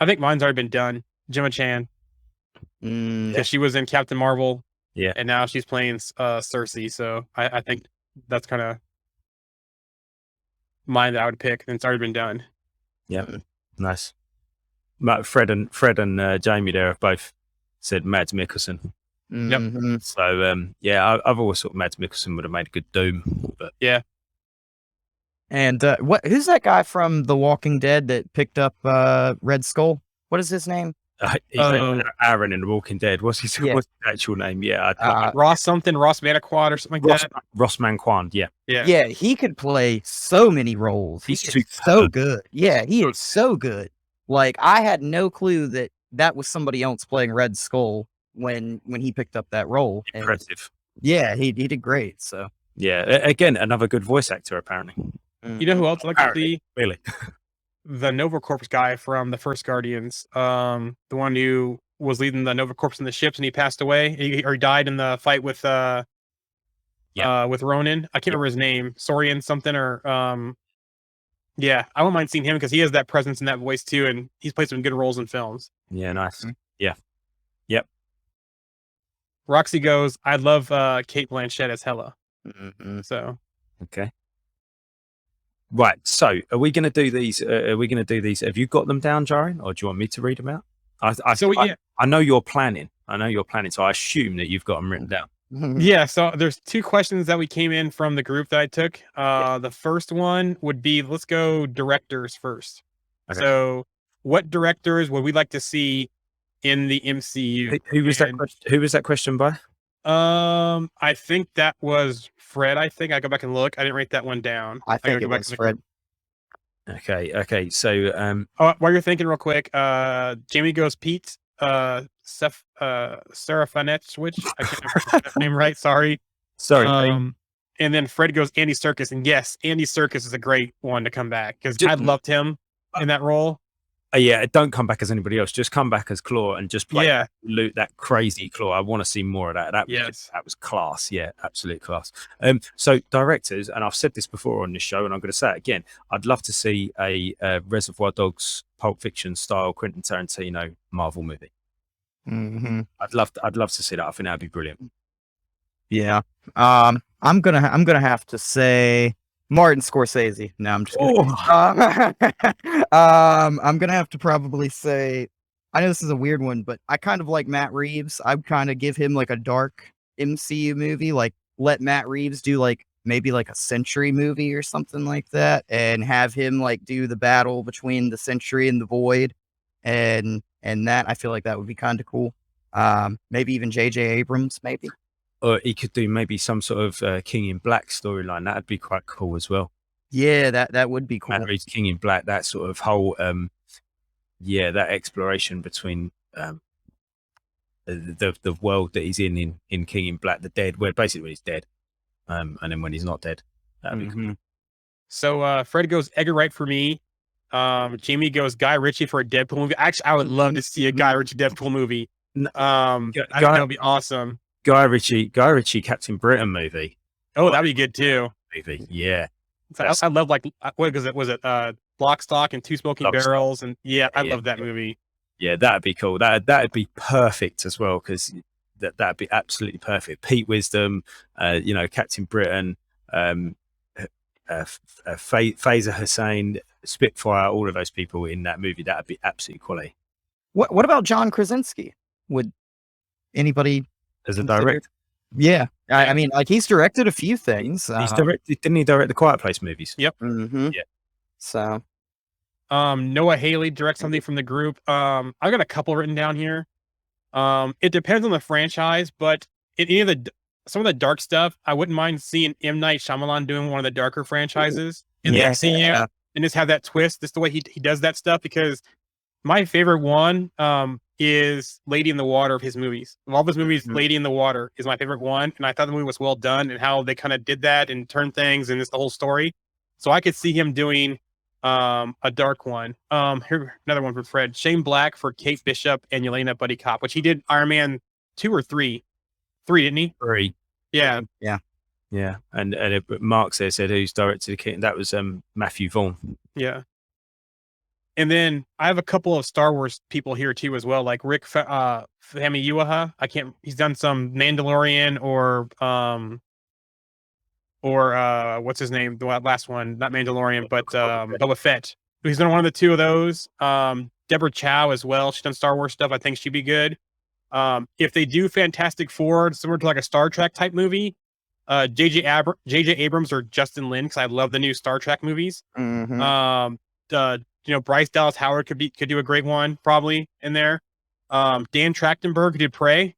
I think mine's already been done. Gemma Chan, because she was in Captain Marvel. Yeah. And now she's playing Cersei. So I think that's kind of mine that I would pick. And it's already been done. Yeah, nice. Fred and Jamie there have both said Mads Mikkelsen. Mhm. So I've always thought Mads Mikkelsen would have made a good Doom. But And who's that guy from The Walking Dead that picked up Red Skull? What is his name? Aaron in The Walking Dead. What's his actual name? Yeah, Ross Maniquad or something like that. Ross Manquand. Yeah. Yeah, he could play so many roles. He's He is super so good. good. Yeah, he is so good. I had no clue that was somebody else playing Red Skull when he picked up that role. And Impressive. yeah, he did great. So Yeah. Again, another good voice actor apparently. You know who else I'd like to see? Really. The Nova Corps guy from the first Guardians. The one who was leading the Nova Corps in the ships and he passed away. He died in the fight with Ronan. I can't remember his name. Sorian something or I wouldn't mind seeing him because he has that presence and that voice too, and he's played some good roles in films. Yeah, nice. Roxy goes, I love Kate Blanchett as Hela. mhm. So Okay. Right. So, are we going to do these? Have you got them down, Jaren, or do you want me to read them out? I know you're planning. So I assume that you've got them written down. yeah, so there's 2 questions that we came in from the group that I took. The first one would be, let's go directors first. Okay. So what directors would we like to see in the MCU? Who was that question? Who was that question by? I think that was Fred. I think I go back and look. I didn't write that one down. I think gotta it go back was to the Fred. Okay. So, while you're thinking real quick, Jamie goes Pete, Serafinetch, which I can't remember his name right. Sorry. sorry. And then Fred goes Andy Serkis, and yes, Andy Serkis is a great one to come back because Just- I loved him in that role. Yeah, don't come back as anybody else. Just come back as Claw and just play Yeah. loot that crazy Claw. I want to see more of that. That was Yes. that was class. Yeah, absolute class. So directors, and I've said this before on this show, and I'm going to say it again. I'd love to see a Reservoir Dogs, Pulp Fiction style Quentin Tarantino Marvel movie. Mm-hmm. I'd love to see that. I think that'd be brilliant. Yeah. I'm gonna have to say Martin Scorsese. No, I'm just kidding. I'm gonna have to probably say, I know this is a weird one, but I kind of like Matt Reeves. I'd kind of give him like a dark MCU movie, like let Matt Reeves do like maybe like a Sentry movie or something like that, and have him like do the battle between the Sentry and the Void, and that I feel like that would be kind of cool. Maybe even J.J. Abrams, maybe. Or he could do maybe some sort of King in Black storyline. That'd be quite cool as well. Yeah, that would be cool. Matt Reeves, King in Black, that sort of whole, that exploration between the world that he's in King in Black, the dead, where basically when he's dead, and then when he's not dead. That'd be cool. So Fred goes Edgar Wright for me. Jamie goes Guy Ritchie for a Deadpool movie. Actually, I would love to see a Guy Ritchie Deadpool movie. I think that would be awesome. Guy Ritchie Captain Britain movie. Oh, that'd be good too. Yeah. I love like what was it? Was it Lock, Stock, and Two Smoking Lock, Barrels? And I love that movie. Yeah, that'd be cool. That'd be perfect as well, because that'd be absolutely perfect. Pete Wisdom, Captain Britain, Fazer Hussein, Spitfire, all of those people in that movie. That'd be absolutely quality. What about John Krasinski? Would anybody As a consider- director, Yeah, I mean, like he's directed a few things. didn't he direct the Quiet Place movies? Yep. Mhm. Yeah. So Noah Haley directs something from the group. I got a couple written down here. It depends on the franchise, but in any of some of the dark stuff, I wouldn't mind seeing M. Night Shyamalan doing one of the darker franchises in the MCU and just have that twist. Just the way he does that stuff, because my favorite one is Lady in the Water of his movies. Of all of his movies, Lady in the Water is my favorite one, and I thought the movie was well done and how they kind of did that and turned things and just the whole story. So I could see him doing a dark one. Here another one from Fred. Shane Black for Kate Bishop and Yelena Buddy Cop, which he did Iron Man 2 or 3. 3, didn't he? 3. Yeah. Yeah. And Mark said who's directed the King. That was Matthew Vaughn. Yeah. And then I have a couple of Star Wars people here too as well, like Rick Famuyiwa. He's done some Mandalorian or what's his name? The last one, not Mandalorian, but Boba Fett. He's done one of the two of those. Deborah Chow as well. She's done Star Wars stuff. I think she'd be good. If they do Fantastic Four, similar to like a Star Trek type movie, J.J. Abrams or Justin Lin, because I love the new Star Trek movies. mhm. Bryce Dallas Howard could do a great one probably in there. Dan Trachtenberg, who did Prey,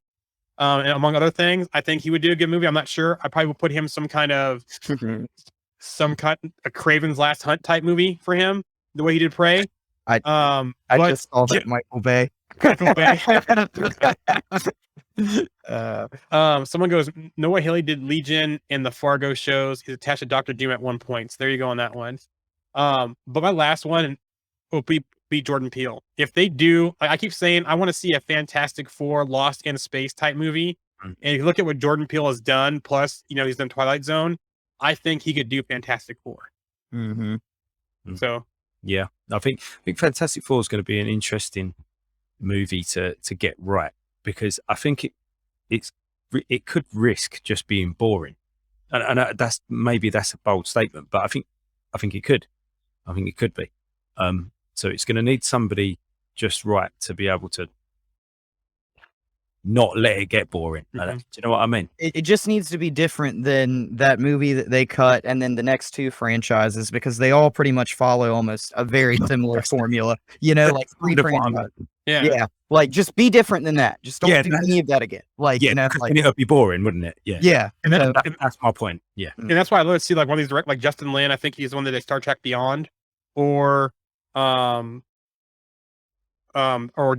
and among other things, I think he would do a good movie. I'm not sure. I probably would put him a Craven's Last Hunt type movie for him, the way he did Prey. I just saw that Michael Bay. Someone goes, Noah Haley did Legion and the Fargo shows. He's attached to Dr. Doom at one point. So there you go on that one. But my last one will be Jordan Peele. If they do, I keep saying I want to see a Fantastic Four Lost in Space type movie. And if you look at what Jordan Peele has done, plus he's done Twilight Zone, I think he could do Fantastic Four. So Yeah, I think Fantastic Four is going to be an interesting movie to get right, because I think it could risk just being boring, and that's a bold statement, but I think it could. I think it could be. So it's going to need somebody just right to be able to not let it get boring. Do you know what I mean? It just needs to be different than that movie that they cut and then the next two franchises, because they all pretty much follow almost a very similar formula. Like 3 franchises. yeah. Like just be different than that. Just don't do any of that again. Like Then it would be boring, wouldn't it? Yeah. And That's my point. Yeah. And that's why I love to see like one of these direct, like Justin Lin. I think he's the one that did Star Trek Beyond, or do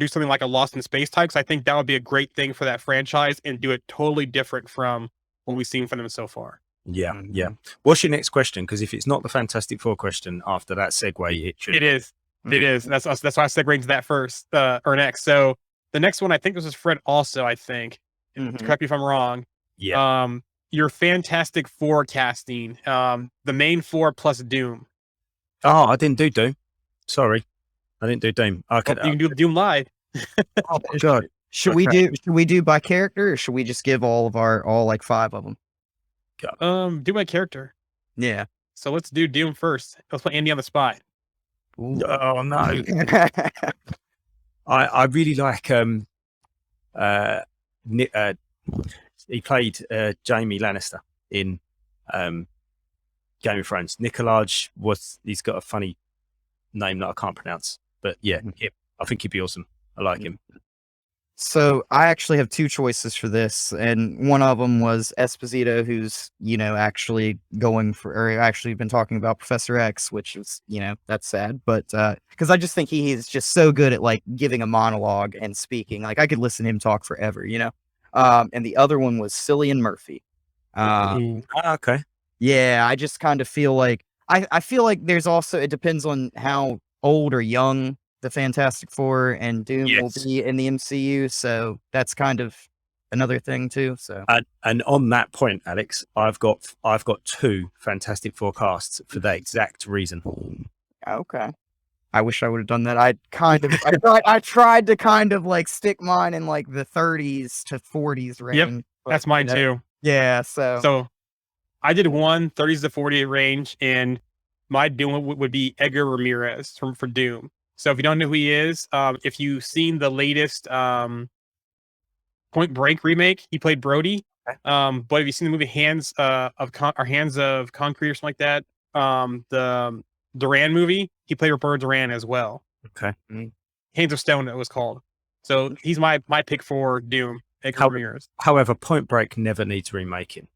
something like a Lost in Space type. 'Cause I think that would be a great thing for that franchise and do it totally different from what we've seen from them so far. Yeah. Yeah. What's your next question? Because if it's not the Fantastic Four question after that segue, it should. It is. It is. That's why I segued to that first or next. So the next one, I think this is Fred also, I think. Mhm. Correct me if I'm wrong. Yeah. Your Fantastic Four casting, the main four plus Doom. Oh, I didn't do Doom. Sorry, I didn't do Doom. I Well, could. you can do Doom live. Oh my god. Should we do by character, or should we just give all like 5 of them? Do my character. Yeah. So let's do Doom first. Let's put Andy on the spot. Oh no. I really like he played Jaime Lannister in Game of Thrones. Nicolaj he's got a funny name that I can't pronounce, but yeah, I think he'd be awesome. I like him. So I actually have 2 choices for this, and one of them was Esposito, who's actually going for, or actually been talking about Professor X, which is that's sad, but because I just think he's just so good at like giving a monologue and speaking. Like I could listen to him talk forever, And the other one was Cillian Murphy. Okay. Yeah, I just kind of feel like I feel like there's also, it depends on how old or young the Fantastic Four and Doom will be in the MCU, so that's kind of another thing too. So and on that point, Alex, I've got 2 Fantastic Four casts for that exact reason. Okay. I wish I would have done that. I tried to kind of like stick mine in like the 30s to 40s range. Yep, that's mine too. Yeah, so I did 30s to 40 range, and my Doom would be Edgar Ramirez for Doom. So if you don't know who he is, if you've seen the latest Point Break remake, he played Brody. But if you've seen the movie Hands of Concrete or something like that, the Duran movie, he played Roberto Duran as well. Okay. Hands of Stone, it was called. So he's my pick for Doom. Edgar Ramirez. However, Point Break never needs remaking.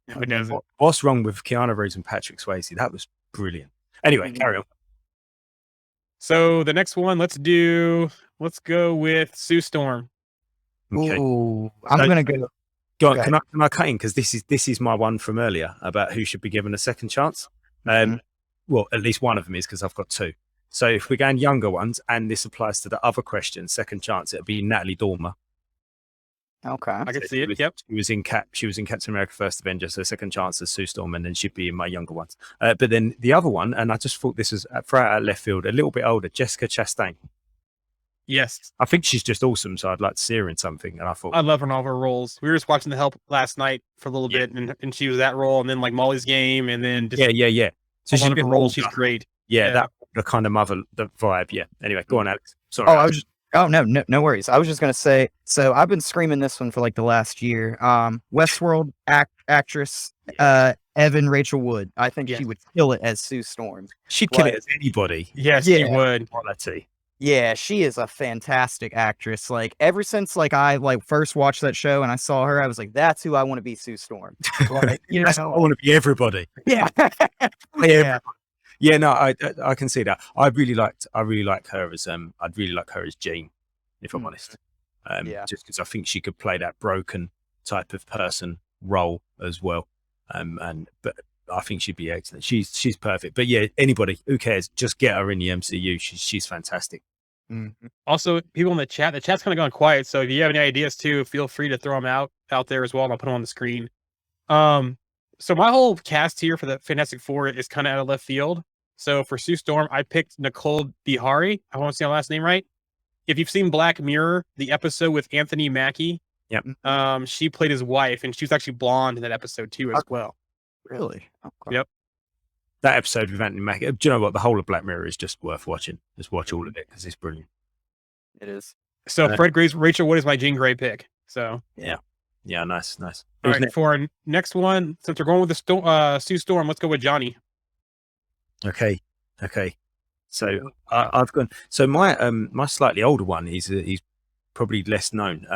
No, it doesn't. What's wrong with Keanu Reeves and Patrick Swayze? That was brilliant. Anyway, carry on. So the next one, let's go with Sue Storm. Okay. Ooh, I'm gonna go. Go on, can I cut in, because this is my one from earlier about who should be given a second chance. Well, at least one of them is, because I've got 2. So if we're going younger ones, and this applies to the other question, second chance, it'll be Natalie Dormer. Okay, I can see it. Yep. She was in Captain America: First Avenger, so second chance as Sue Storm, and then she'd be in my younger ones. But then the other one, and I just thought this was out left field, a little bit older, Jessica Chastain. Yes, I think she's just awesome, so I'd like to see her in something. And I thought I love her in all of her roles. We were just watching The Help last night for a little bit, and she was that role, and then like Molly's Game, and then just yeah. So she's been roles. She's great. Yeah, that the kind of the vibe. Yeah. Anyway, go on, Alex. Sorry. No worries. I was just gonna say. So I've been screaming this one for like the last year. Westworld actress Evan Rachel Wood. I think she would kill it as Sue Storm. She'd kill it as anybody. Yes, she would. Quality. Yeah, she is a fantastic actress. Like ever since like I like first watched that show and I saw her, I was like, that's who I want to be, Sue Storm. Like, I want to be everybody. Yeah. Yeah, no, I can see that. I really like her as I'd really like her as Jean, if I'm honest. Just because I think she could play that broken type of person role as well. But I think she'd be excellent. She's perfect. But yeah, anybody, who cares? Just get her in the MCU. She's fantastic. Mm-hmm. Also, people in the chat's kind of gone quiet. So if you have any ideas too, feel free to throw them out there as well, and I'll put them on the screen. So my whole cast here for the Fantastic Four is kind of out of left field. So for Sue Storm, I picked Nicole Bihari. I want to say her last name right. If you've seen Black Mirror, the episode with Anthony Mackie, she played his wife, and she was actually blonde in that episode too as well. Really? Okay. Yep. That episode with Anthony Mackie. Do you know what? The whole of Black Mirror is just worth watching. Just watch all of it because it's brilliant. It is. So Fred Graves, Rachel Wood is my Jean Grey pick. So yeah, nice. All right, for our next one, since we're going with the Sue Storm, let's go with Johnny. Okay. So I've gone. So my slightly older one he's probably less known.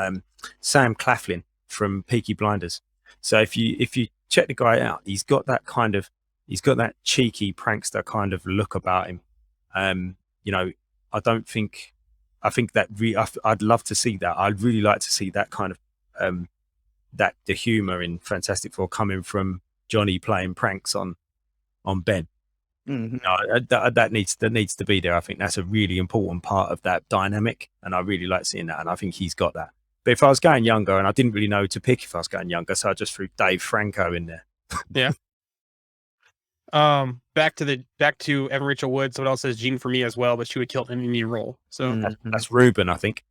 Sam Claflin from Peaky Blinders. So if you check the guy out, he's got that cheeky prankster kind of look about him. I think that I'd love to see that. I'd really like to see that kind of the humor in Fantastic Four coming from Johnny playing pranks on Ben. Mhm. No, that needs to be there. I think that's a really important part of that dynamic, and I really like seeing that. And I think he's got that. But if I was going younger, and I didn't really know who to pick if I was going younger, so I just threw Dave Franco in there. Back to Evan Rachel Wood. Someone else says Jean for me as well, but she would kill in any role. So Mhm. That's Ruben, I think.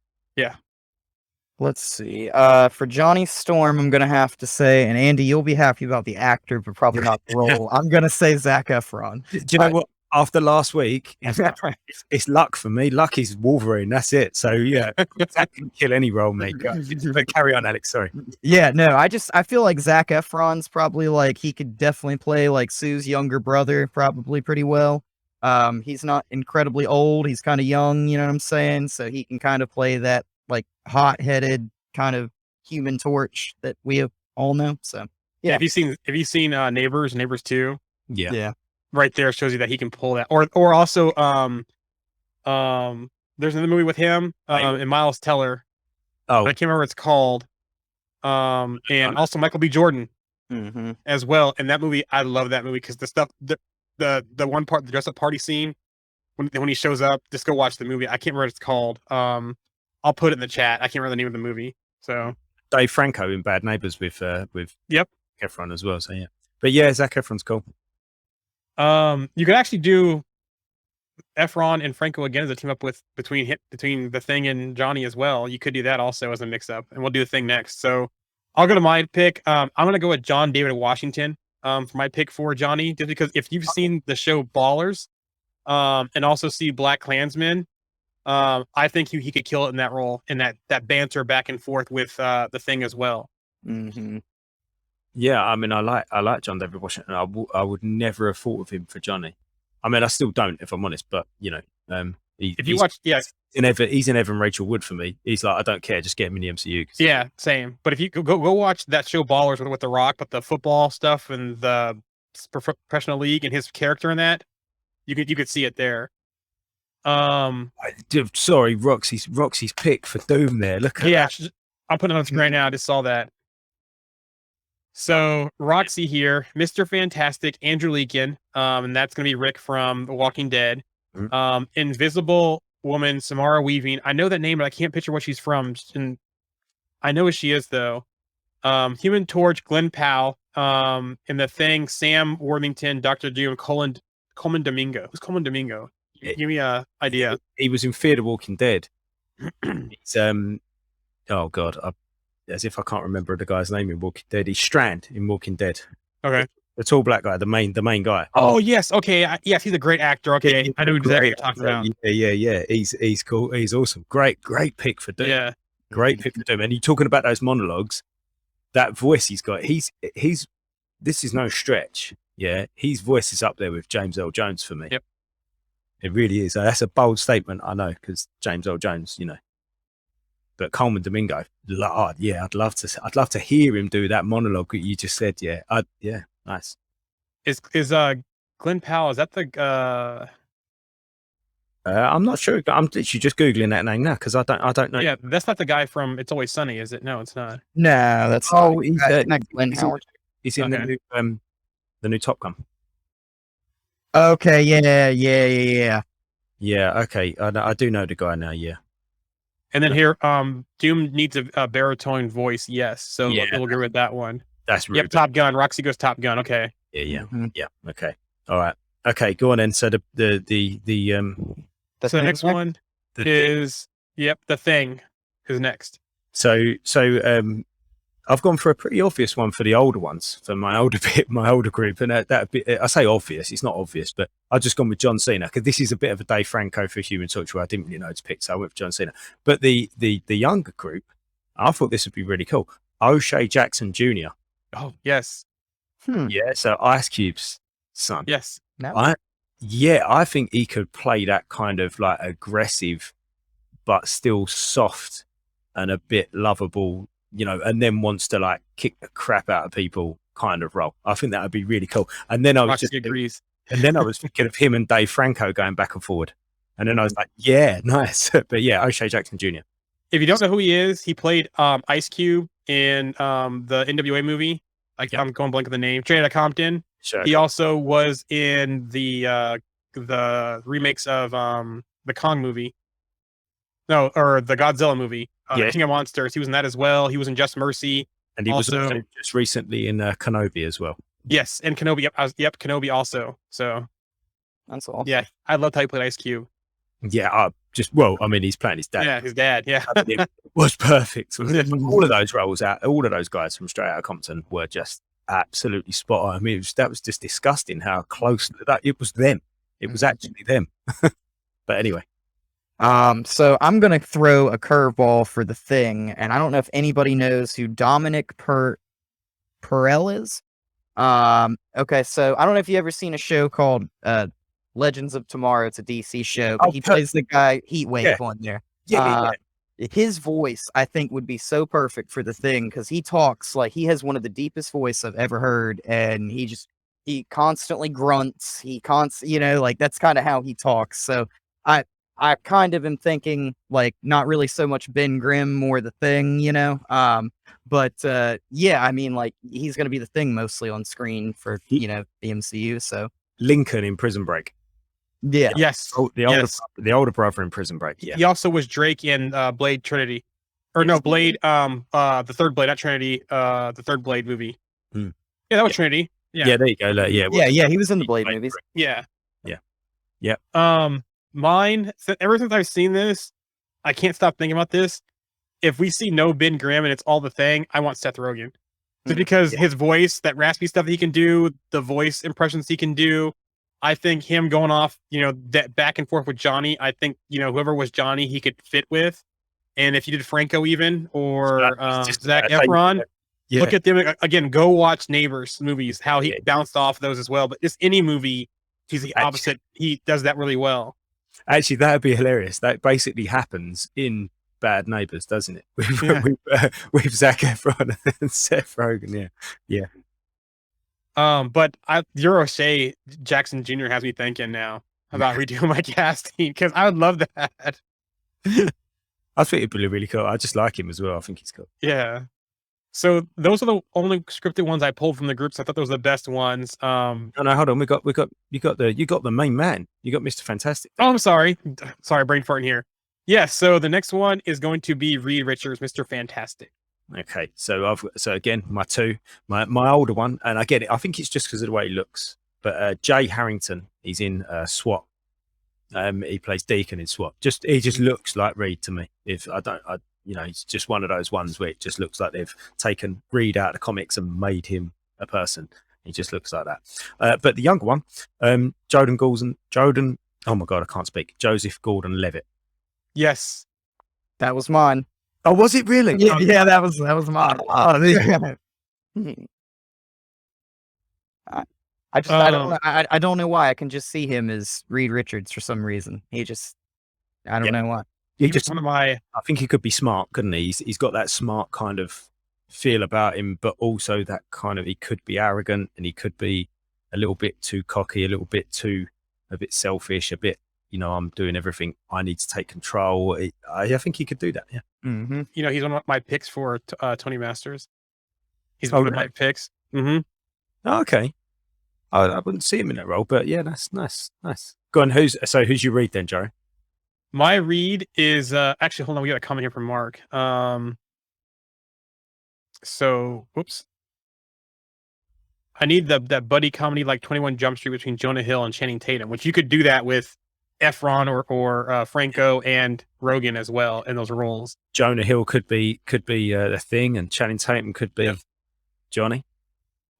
Let's see. For Johnny Storm, I'm gonna have to say, and Andy, you'll be happy about the actor, but probably not the role. I'm gonna say Zac Efron. Do you know what? After last week, it's luck for me. Luck is Wolverine. That's it. So yeah, Zac can kill any role, mate. But carry on, Alex. Sorry. Yeah, no, I feel like Zac Efron's probably like he could definitely play like Sue's younger brother, probably pretty well. He's not incredibly old. He's kind of young. You know what I'm saying? So he can kind of play that like hot-headed kind of Human Torch that we all know. So yeah. Have you seen Neighbors 2? Yeah. Right there shows you that he can pull that. Or also there's another movie with him and Miles Teller. Oh, I can't remember what it's called. And also Michael B. Jordan mhm. as well. And that movie, I love that movie because the stuff the one part, the dress up party scene when he shows up, just go watch the movie. I can't remember what it's called. I'll put it in the chat. I can't remember the name of the movie. So Dave Franco in Bad Neighbors with Yep. Efron as well. So yeah, but yeah, Zac Efron's cool. You could actually do Efron and Franco again as a team up between the Thing and Johnny as well. You could do that also as a mix up, and we'll do the Thing next. So I'll go to my pick. I'm gonna go with John David Washington for my pick for Johnny, just because if you've seen the show Ballers, and also see Black Klansman, I think he could kill it in that role, and that banter back and forth with the Thing as well. Mhm. Yeah, I mean, I like John David Washington. I would never have thought of him for Johnny. I mean, I still don't, if I'm honest. But you know, If you watch, yeah, he's in Evan Rachel Wood for me. He's like, I don't care, just get him in the MCU. yeah, same. But if you go watch that show Ballers with The Rock, but the football stuff and the professional league and his character in that, you could see it there. Sorry, Roxy's pick for Doom there. Look at Yeah, that. I'm putting it on screen right now. I just saw that. So Roxy here, Mr. Fantastic, Andrew Leakin, and that's gonna be Rick from The Walking Dead. Mhm. Invisible Woman, Samara Weaving. I know that name, but I can't picture what she's from. And I know who she is though. Human Torch, Glenn Powell. In The Thing, Sam Worthington, Dr. Doom, Coleman Domingo. Who's Coleman Domingo? Give me a idea. He was in Fear the Walking Dead. He's oh god, as if I can't remember the guy's name in Walking Dead. He's Strand in Walking Dead. Okay. The tall black guy, the main guy. Oh yes, okay, yes, he's a great actor. Okay, I know exactly what you're talking about. Yeah. He's cool. He's awesome. Great pick for Doom. Yeah, Great pick for Doom. And you're talking about those monologues, that voice he's got. He's this is no stretch. Yeah, his voice is up there with James Earl Jones for me. Yep. It really is. That's a bold statement, I know, because James Earl Jones, you know. But Coleman Domingo, yeah, I'd love to hear him do that monologue that you just said. Yeah, yeah, nice. is Glenn Powell? Is that the? I'm not sure. I'm literally just googling that name now because I don't know. Yeah, that's not the guy from It's Always Sunny, is it? No, it's not. No, that's he's, not Glenn Howard. he's in the new Top Gun. Okay, yeah. Yeah, okay. I do know the guy now. Yeah. And then here, Doom needs a baritone voice. Yes, so Yeah. we'll agree with that one. That's Yep, Top Gun. Roxy goes Top Gun. Okay. Yeah. Mhm. Yeah. Okay. All right. Okay. Go on then. So the So the next one the is The Thing is next. so I've gone for a pretty obvious one for the older ones, for my older group, and that bit, I say obvious, it's not obvious, but I've just gone with John Cena because this is a bit of a Dave Franco for Human Torch where I didn't really know to pick, so I went for John Cena. But the younger group, I thought this would be really cool. O'Shea Jackson Jr. Oh yes, Yeah, so Ice Cube's son. yes. I think he could play that kind of like aggressive, but still soft and a bit lovable, you know, and then wants to like kick the crap out of people kind of role. I think that would be really cool. And then I was Roxy agrees. thinking of him and Dave Franco going back and forward. And then I was like, yeah, nice. But yeah, O'Shea Jackson Jr. If you don't know who he is, he played Ice Cube in the NWA movie. I'm going blank on the name. Straight Outta Compton. Sure. He also was in the remakes of the Kong movie. No, or the Godzilla movie. Yes. King of Monsters. He was in that as well. He was in Just Mercy. And he was also- also just recently in Kenobi as well. Yes, and Kenobi. Yep, Kenobi also. So That's all. yeah, I loved how he played Ice Cube. Yeah, he's playing his dad. Yeah, his dad. Yeah. I mean, it was perfect. All of those roles all of those guys from Straight Outta Compton were just absolutely spot on. I mean, that was just disgusting how close that it was them. It was actually them. But anyway, So I'm gonna throw a curveball for The Thing, and I don't know if anybody knows who Dominic Perel is. Okay, so I don't know if you ever seen a show called Legends of Tomorrow. It's a DC show, but Oh, he plays the guy Heatwave Yeah. on there. yeah. His voice, I think, would be so perfect for The Thing because he talks like he has one of the deepest voice I've ever heard, and he constantly grunts. Like that's kind of how he talks. So I kind of am thinking like not really so much Ben Grimm, more The Thing, But yeah, I mean, like he's gonna be The Thing mostly on screen for the MCU. So Lincoln in Prison Break. yeah, Yes. Oh, the older brother in Prison Break. Yeah. He also was Drake in Blade Trinity. Or no, Blade, the third Blade, not Trinity, the third Blade movie. Hmm. Yeah, that was Trinity. Yeah. Yeah, there you go. yeah, he was in the Blade movies. Yeah. Yeah. Yeah. Mine, ever since I've seen this, I can't stop thinking about this. If we see no Ben Grimm and it's all The Thing, I want Seth Rogen. Just because his voice, that raspy stuff that he can do, the voice impressions he can do, I think him going off, that back and forth with Johnny, I think, whoever was Johnny, he could fit with. And if you did Franco even, or Zac Efron, look at them again. Go watch Neighbors movies, how he bounced off those as well. But just any movie, he's the opposite. He does that really well. Actually, that would be hilarious. That basically happens in Bad Neighbors, doesn't it? With Zac Efron and Seth Rogen. Yeah. But your O'Shea Jackson Jr. has me thinking now about redoing my casting because I would love that. I think it'd be really cool. I just like him as well. I think he's cool. Yeah. So those are the only scripted ones I pulled from the groups. I thought those were the best ones. Oh no, hold on. You got the main man. You got Mr. Fantastic. Oh, I'm sorry. Sorry, brain farting here. Yes. So the next one is going to be Reed Richards, Mr. Fantastic. Okay, so again my older one, and I get it. I think it's just because of the way he looks. But Jay Harrington, he's in SWAT. He plays Deacon in SWAT. He just looks like Reed to me. He's just one of those ones where it just looks like they've taken Reed out of the comics and made him a person. He just looks like that. But the younger one, Jordan. Oh my God, I can't speak. Joseph Gordon-Levitt. Yes. That was mine. Oh, was it really? Yeah, that was mine. I don't know why. I can just see him as Reed Richards for some reason. I don't know why. One of my. I think he could be smart, couldn't he? He's got that smart kind of feel about him, but also that kind of, he could be arrogant and he could be a little bit too cocky, a bit selfish, a bit, I'm doing everything. I need to take control. I think he could do that. Yeah. Mm-hmm. He's one of my picks for Tony Masters. He's Oh, one of my really? picks. Mm-hmm. Oh, okay. I wouldn't see him in that role, but yeah, that's nice. Go on. Who's your Reed then, Joe? My read is actually, hold on, we got a comment here from Mark. Whoops. I need that buddy comedy like 21 Jump Street between Jonah Hill and Channing Tatum, which you could do that with Efron or Franco and Rogen as well in those roles. Jonah Hill could be the Thing, and Channing Tatum could be Johnny.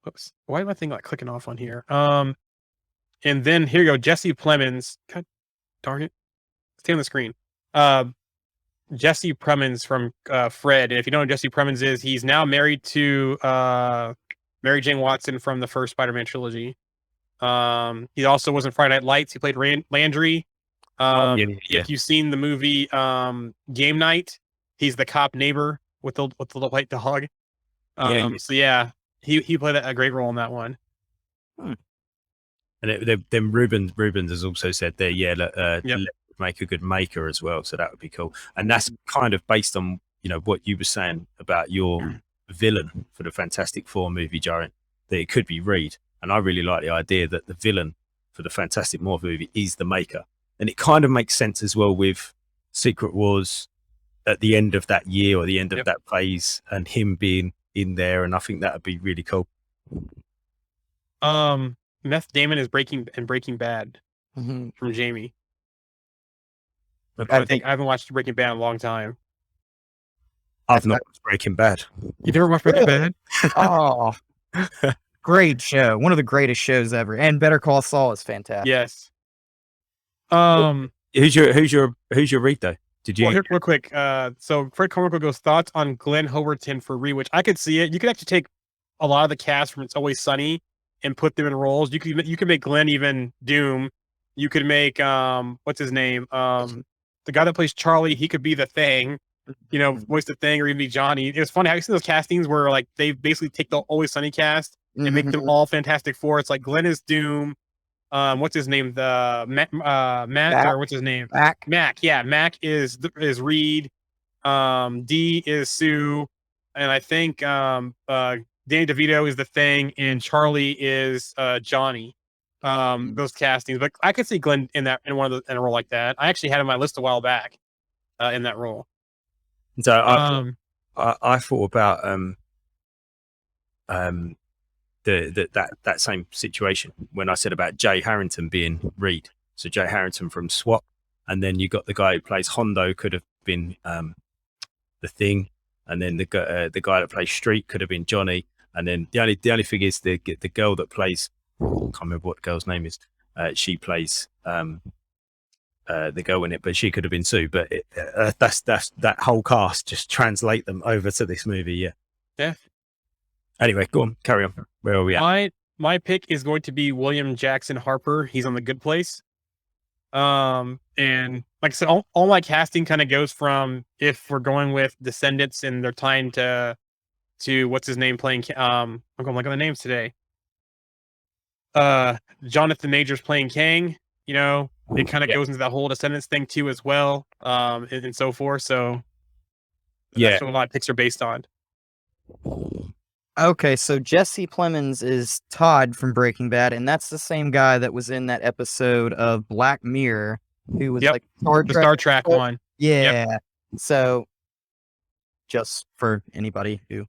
Whoops. Why am I thinking like clicking off on here? And then here you go, Jesse Plemons. God darn it. Stay on the screen. Jesse Plemons from Fred. And if you don't know who Jesse Plemons is, he's now married to Mary Jane Watson from the first Spider-Man trilogy. He also was in Friday Night Lights. He played Landry. If you've seen the movie Game Night, he's the cop neighbor with the white dog. So yeah, he played a great role in that one. And then Rubens has also said there, make a good maker as well. So that would be cool. And that's kind of based on, what you were saying about your villain for the Fantastic Four movie, Jared, that it could be Reed. And I really like the idea that the villain for the Fantastic Four movie is the Maker. And it kind of makes sense as well with Secret Wars at the end of that year or the end of that phase, and him being in there. And I think that would be really cool. Meth Damon is Breaking Bad Mhm. from Jamie. I I think I haven't watched Breaking Bad in a long time. I've not watched Breaking Bad. You never watched Breaking Bad? Oh, great show. One of the greatest shows ever. And Better Call Saul is fantastic. Yes. Who's your read though? Did you? Well, here, real quick. So Fred Carmichael goes, thoughts on Glenn Howerton for rewatch. I could see it. You could actually take a lot of the cast from It's Always Sunny and put them in roles. You could make Glenn even Doom. You could make what's his name? The guy that plays Charlie, he could be the Thing, voice the Thing, or even be Johnny. It was funny how you see those castings where like they basically take the Always Sunny cast and make them all Fantastic Four. It's like Glenn is Doom. What's his name? The Matt, or what's his name? Mac. Yeah, Mac is Reed. D is Sue, and I think Danny DeVito is the Thing, and Charlie is Johnny. Those castings, but I could see Glenn in a role like that. I actually had on my list a while back in that role. So I thought about that same situation when I said about Jay Harrington being Reed. So Jay Harrington from SWAT, and then you got the guy who plays Hondo could have been the Thing, and then the guy that plays Street could have been Johnny, and then the only thing is the girl that plays, I can't remember what the girl's name is. She plays the girl in it, but she could have been Sue. But that's that whole cast. Just translate them over to this movie. Yeah. Anyway, go on, carry on. Where are we at? My pick is going to be William Jackson Harper. He's on The Good Place. And like I said, all my casting kind of goes from, if we're going with Descendants and they're tying to what's his name playing. I'm going like on the names today. Jonathan Majors playing Kang. It kind of goes into that whole Descendants thing too as well, and so forth. So that's what a lot of picks are based on. Okay, so Jesse Plemons is Todd from Breaking Bad, and that's the same guy that was in that episode of Black Mirror, who was like the Star Trek one. Yeah. Yep. So, just for anybody who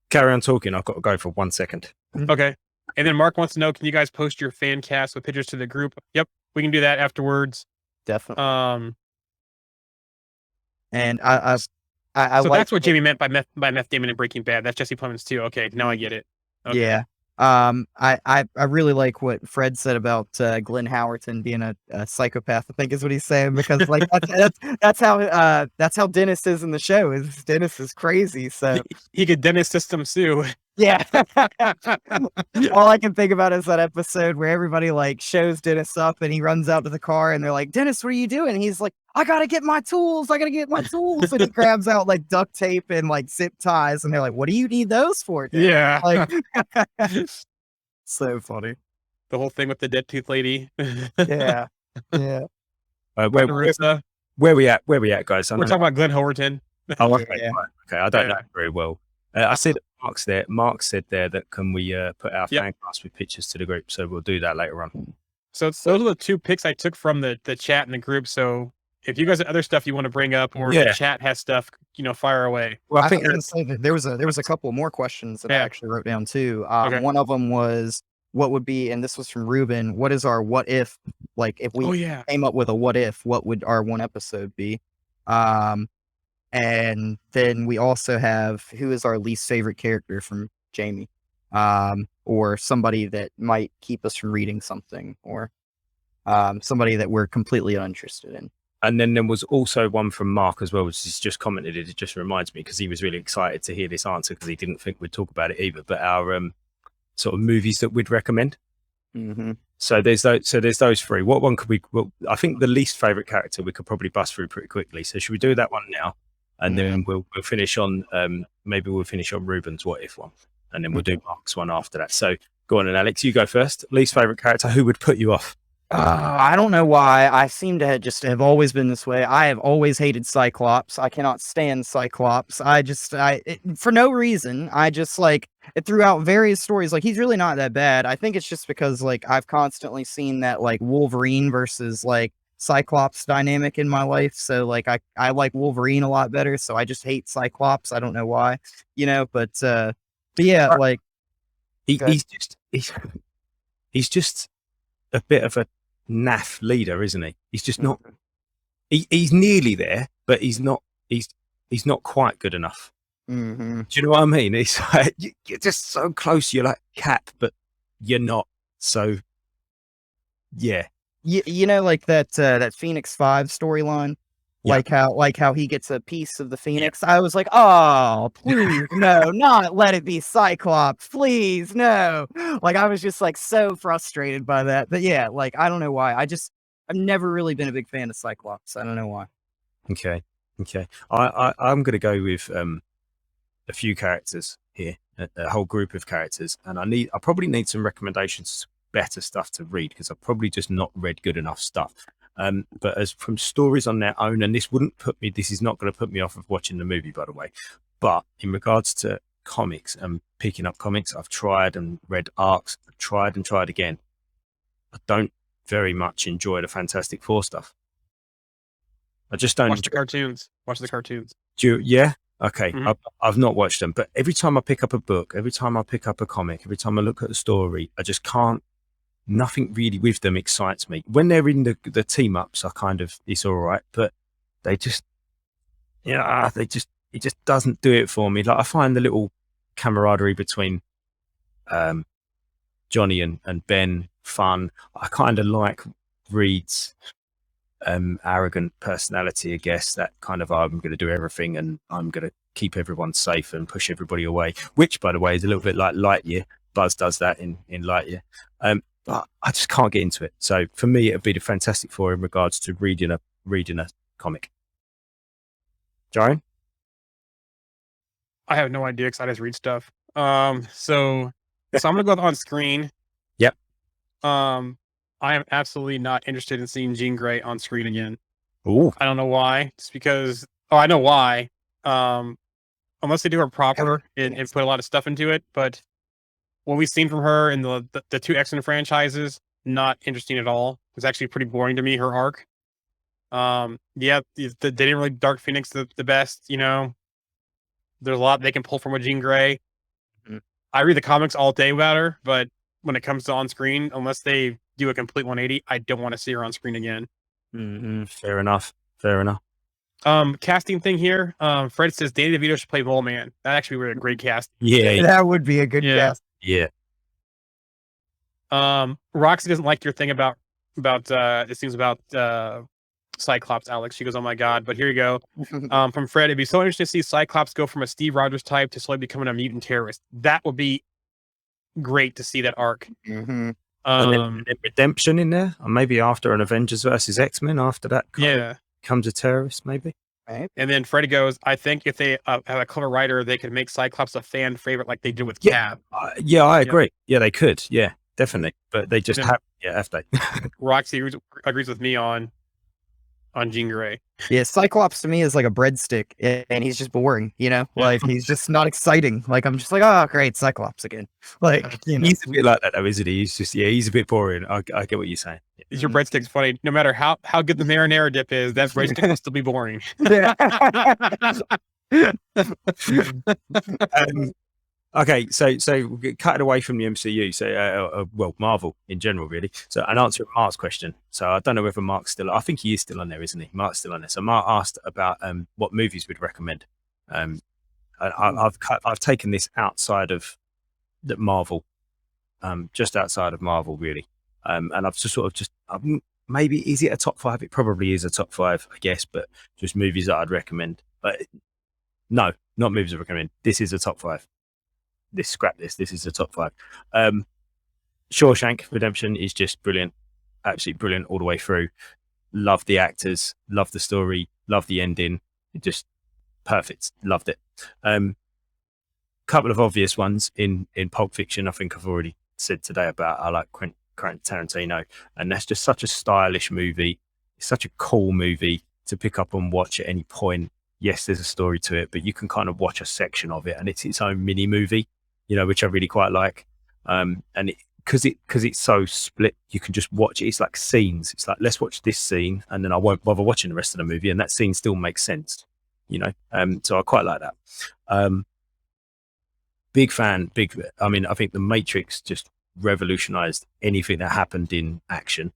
carry on talking, I've got to go for 1 second. Okay. And then Mark wants to know, can you guys post your fan cast with pictures to the group? Yep, we can do that afterwards. Definitely. And so that's what Jamie meant by Meth Damon and Breaking Bad. That's Jesse Plemons too. Okay, now I get it. Okay. Yeah. I really like what Fred said about Glenn Howerton being a psychopath. I think is what he's saying, because like that's how Dennis is in the show. Dennis is crazy, so he could Dennis system Sue. Yeah. All I can think about is that episode where everybody like shows Dennis up and he runs out to the car and they're like, Dennis, what are you doing? And he's like, I gotta get my tools. And he grabs out like duct tape and like zip ties, and they're like, what do you need those for? Dennis? Yeah. Like, so funny. The whole thing with the dead tooth lady. Yeah. Yeah. Where we at, guys? We're talking about Glenn Howerton. Oh, okay. Yeah. Right. Okay, I don't know very well. I said Mark's there. Mark said there that can we put our fan cast with pictures to the group? So we'll do that later on. So those are the two picks I took from the chat in the group. So if you guys have other stuff you want to bring up, or if the chat has stuff, fire away. Well, I think there was a couple more questions that I actually wrote down too. One of them was, what would be, and this was from Ruben, what is our what if? Like if we came up with a what if, what would our one episode be? And then we also have, who is our least favorite character from Jamie, or somebody that might keep us from reading something, or somebody that we're completely uninterested in. And then there was also one from Mark as well, which is just commented. It just reminds me, because he was really excited to hear this answer, because he didn't think we'd talk about it either. But our sort of movies that we'd recommend. Mm-hmm. So there's those three. What one could we? Well, I think the least favorite character we could probably bust through pretty quickly. So should we do that one now? And then we'll finish on maybe we'll finish on Ruben's what if one, and then we'll do Mark's one after that. So go on, and Alex, you go first. Least favorite character, who would put you off? I don't know why. I seem to just have always been this way. I have always hated Cyclops. I cannot stand Cyclops. For no reason. I just like it throughout various stories. Like he's really not that bad. I think it's just because like I've constantly seen that like Wolverine versus like Cyclops dynamic in my life. So like I like Wolverine a lot better. So I just hate Cyclops. I don't know why, but yeah, Right. like Go ahead. He's just a bit of a naff leader, isn't he? He's just not. He's nearly there, but he's not. He's not quite good enough. Mhm. Do you know what I mean? It's like you're just so close. You're like Cap, but you're not. So yeah, You know, like that Phoenix 5 storyline, Yeah. like how he gets a piece of the Phoenix. I was like, oh, please, no, not let it be Cyclops, please, no. Like I was just like so frustrated by that. But yeah, like I don't know why. I've never really been a big fan of Cyclops. I don't know why. okay. I'm going to go with a few characters here, a whole group of characters, and I probably need some recommendations, better stuff to read because I've probably just not read good enough stuff. But as from stories on their own, and this is not going to put me off of watching the movie, by the way. But in regards to comics and picking up comics, I've tried and read arcs, tried and tried again. I don't very much enjoy the Fantastic Four stuff. I just don't. Watch the cartoons. Watch the cartoons. Yeah. Okay. Mhm. I've not watched them, but every time I pick up a book, every time I pick up a comic, every time I look at a story, I just can't. Nothing really with them excites me. When they're in the team ups, it's all right, but they just, it just doesn't do it for me. Like I find the little camaraderie between Johnny and Ben fun. I kind of like Reed's arrogant personality, I guess, that kind of I'm going to do everything and I'm going to keep everyone safe and push everybody away, which by the way is a little bit like Lightyear. Buzz does that in Lightyear. But I just can't get into it. So for me, it'd be the Fantastic Four in regards to reading a comic. Jaren? I have no idea because I just read stuff. So I'm gonna go with on screen. Yep. I am absolutely not interested in seeing Jean Grey on screen again. Ooh. I don't know why. Just because. Oh, I know why. Unless they do her proper and put a lot of stuff into it, but what we've seen from her in the two X-Men franchises, not interesting at all. It was actually pretty boring to me, her arc. They didn't really Dark Phoenix the best, There's a lot they can pull from with Jean Grey. Mhm. I read the comics all day about her, but when it comes to on screen, unless they do a complete 180, I don't want to see her on screen again. Mhm. Fair enough. Casting thing here. Fred says Danny DeVito should play Volman. That actually would be a great cast. Yeah. That would be a good Yeah. guess. Yeah. Roxy doesn't like your thing about it seems about Cyclops, Alex. She goes, "Oh my god!" But here you go. From Fred, it'd be so interesting to see Cyclops go from a Steve Rogers type to slowly becoming a mutant terrorist. That would be great to see that arc. Mhm. And then redemption in there, or maybe after an Avengers versus X-Men. After that, becomes a terrorist, maybe. Right. And then Freddy goes, "I think if they have a clever writer, they could make Cyclops a fan favorite like they did with Yeah. Cap." I agree. Yeah, they could. Yeah, definitely. But they just Then- have. Yeah, have they? Roxy agrees with me on Jean Grey. Yeah, Cyclops to me is like a breadstick, and he's just boring. Like he's just not exciting. Like I'm just like, oh, great, Cyclops again. Like He's a bit like that, though, isn't he? He's just he's a bit boring. I get what you're saying. Your breadstick's funny. No matter how good the marinara dip is, that breadstick will still be boring. Okay, so we cut away from the MCU. So, well, Marvel in general, really. So, an answer to Mark's question. So, I don't know whether Mark's still. I think he is still on there, isn't he? Mark's still on there. So, Mark asked about what movies we'd recommend. I've taken this outside of the Marvel, just outside of Marvel, really. And I've just maybe is it a top 5? It probably is a top 5, I guess, but just movies that I'd recommend. But no, not movies I recommend. This is a top 5. Scrap this. This is the top 5. Shawshank Redemption is just brilliant, absolutely brilliant all the way through. Love the actors, love the story, love the ending. It just perfect. Loved it. Couple of obvious ones in Pulp Fiction. I think I've already said today about I like Tarantino, and that's just such a stylish movie. It's such a cool movie to pick up and watch at any point. Yes, there's a story to it, but you can kind of watch a section of it, and it's its own mini movie, which I really quite like. And because it's so split, you can just watch it. It's like scenes. It's like, let's watch this scene, and then I won't bother watching the rest of the movie, and that scene still makes sense. So I quite like that. Big fan. I think The Matrix just revolutionized anything that happened in action,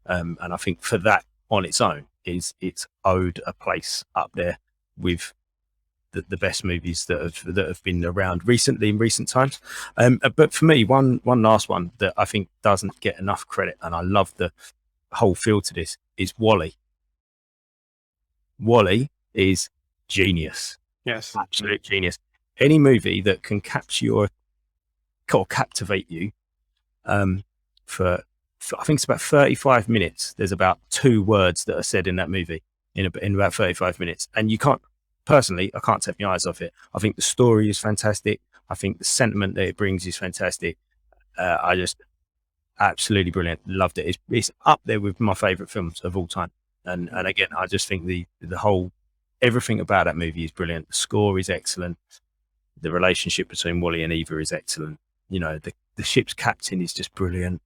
and I think for that on its own it's owed a place up there with the best movies that have been around recently in recent times. But for me, one last one that I think doesn't get enough credit, and I love the whole feel to this, is WALL-E. WALL-E is genius. Yes. Absolute genius. Any movie that can capture or captivate you for I think it's about 35 minutes. There's about 2 words that are said in that movie in about 35 minutes. And I can't take my eyes off it. I think the story is fantastic. I think the sentiment that it brings is fantastic. I just absolutely brilliant. Loved it. It's up there with my favorite films of all time. And again, I just think the whole, everything about that movie is brilliant. The score is excellent. The relationship between Wally and Eva is excellent. The ship's captain is just brilliant.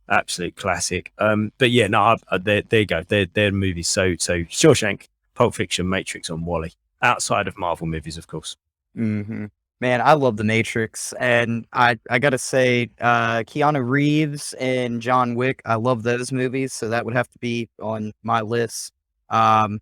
Absolute classic. But yeah, no, there you go. They're movies. So Shawshank, Pulp Fiction, Matrix, and WALL-E. Outside of Marvel movies, of course. Mm-hmm. Man, I love The Matrix, and I gotta say, Keanu Reeves and John Wick, I love those movies, so that would have to be on my list. I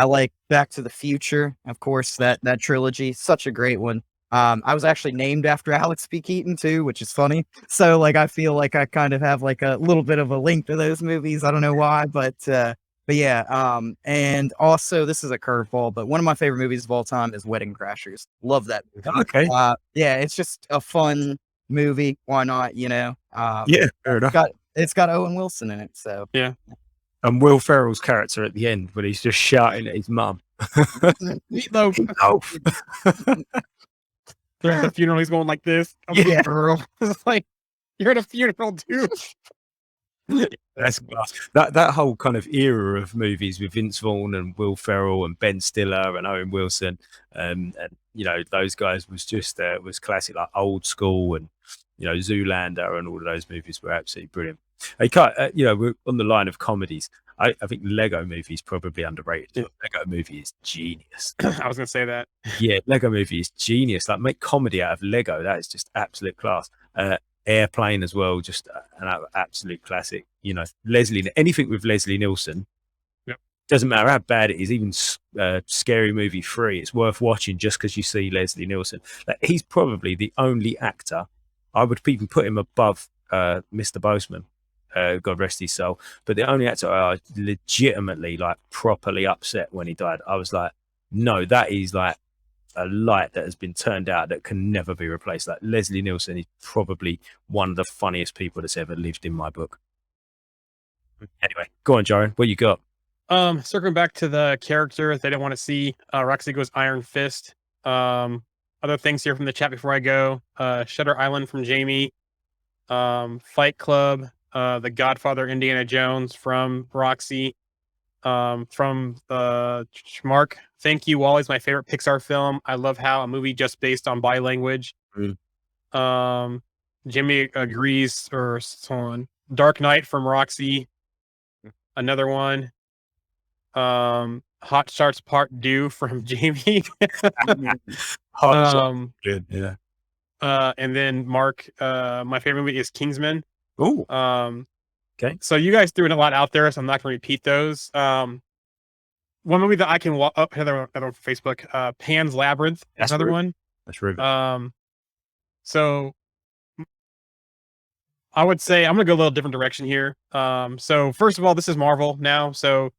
like Back to the Future, of course, that trilogy, such a great one. I was actually named after Alex P. Keaton too, which is funny. So I feel like I kind of have like a little bit of a link to those movies. I don't know why, but yeah. And also this is a curveball, but one of my favorite movies of all time is Wedding Crashers. Love that movie. Okay. Yeah, it's just a fun movie. Why not? Yeah, fair enough. It's got Owen Wilson in it. So yeah. And Will Ferrell's character at the end when he's just shouting at his mum. Meatloaf. They're at the funeral. He's going like this. Yeah. It's like, you're at a funeral, dude. That's that whole kind of era of movies with Vince Vaughn and Will Ferrell and Ben Stiller and Owen Wilson, and those guys was just was classic, like Old School and Zoolander, and all of those movies were absolutely brilliant. We're on the line of comedies. I think Lego Movie is probably underrated. Yeah. Lego Movie is genius. I was gonna say that. Yeah, Lego Movie is genius. Like, make comedy out of Lego. That is just absolute class. Airplane as well, just an absolute classic. Anything with Leslie Nielsen. Yep. Doesn't matter how bad it is. Even Scary Movie 3, it's worth watching just because you see Leslie Nielsen. Like, he's probably the only actor. I would even put him above Mr. Boseman. God rest his soul. But the only actor I was legitimately, properly upset when he died. I was like, no, that is like a light that has been turned out that can never be replaced. Like, Leslie Nielsen is probably one of the funniest people that's ever lived in my book. Anyway, go on, Joran. What you got? Circling back to the character they don't want to see, Roxy goes Iron Fist. Other things here from the chat before I go. Shutter Island from Jamie. Fight Club. The Godfather, Indiana Jones from Roxy. From Mark, thank you. WALL-E's my favorite Pixar film. I love how a movie just based on body language. Jimmy agrees, or so on. Dark Knight from Roxy. Another one. Hot Shots Part 2 from Jamie. Good, yeah. And then Mark, my favorite movie is Kingsman. Oh, okay. So you guys threw in a lot out there, so I'm not going to repeat those. One movie that I can walk up, another on Facebook, Pan's Labyrinth. That's another one. That's rude. So I would say I'm going to go a little different direction here. So first of all, this is Marvel now. So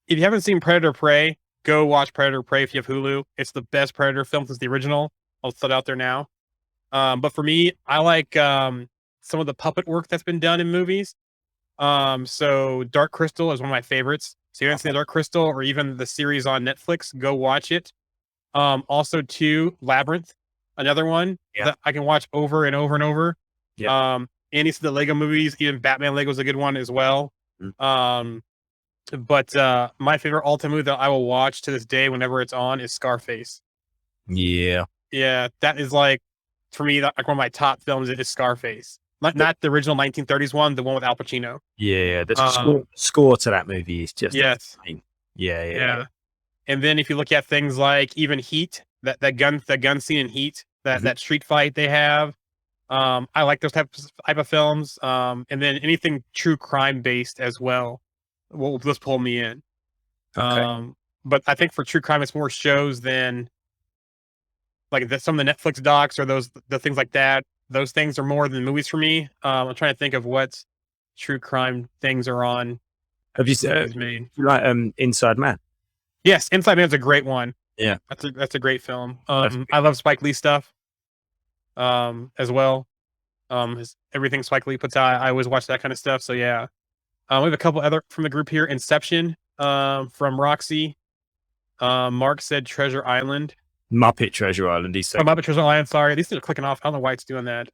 if you haven't seen Predator Prey, go watch Predator Prey if you have Hulu. It's the best Predator film since the original. I'll throw it out there now. But for me, I like some of the puppet work that's been done in movies. So Dark Crystal is one of my favorites. So you haven't seen the Dark Crystal or even the series on Netflix, go watch it. Also Labyrinth, another one that I can watch over and over and over. Yeah. Andy said the Lego movies, even Batman Lego is a good one as well. But my favorite all-time movie that I will watch to this day whenever it's on is Scarface. Yeah. Yeah, that is like, for me, like one of my top films is Scarface. Not the original 1930s one, the one with Al Pacino. Yeah. The score to that movie is just Yes. insane. Yeah. And then if you look at things like even Heat, that gun scene in Heat, that street fight they have, I like those type of films. And then anything true crime based as well will just pull me in. Okay. But I think for true crime, it's more shows than like some of the Netflix docs or the things like that. Those things are more than movies for me. I'm trying to think of what true crime things are on. Have you Made. like Inside Man? Yes, Inside Man's a great one. Yeah. That's a great film. I love Spike Lee stuff as well. Everything Spike Lee puts out, I always watch that kind of stuff. So yeah. We have a couple other from the group here. Inception from Roxy. Mark said Treasure Island. Muppet Treasure Island. He said. Muppet Treasure Island. Sorry, these things are clicking off. I don't know why it's doing that.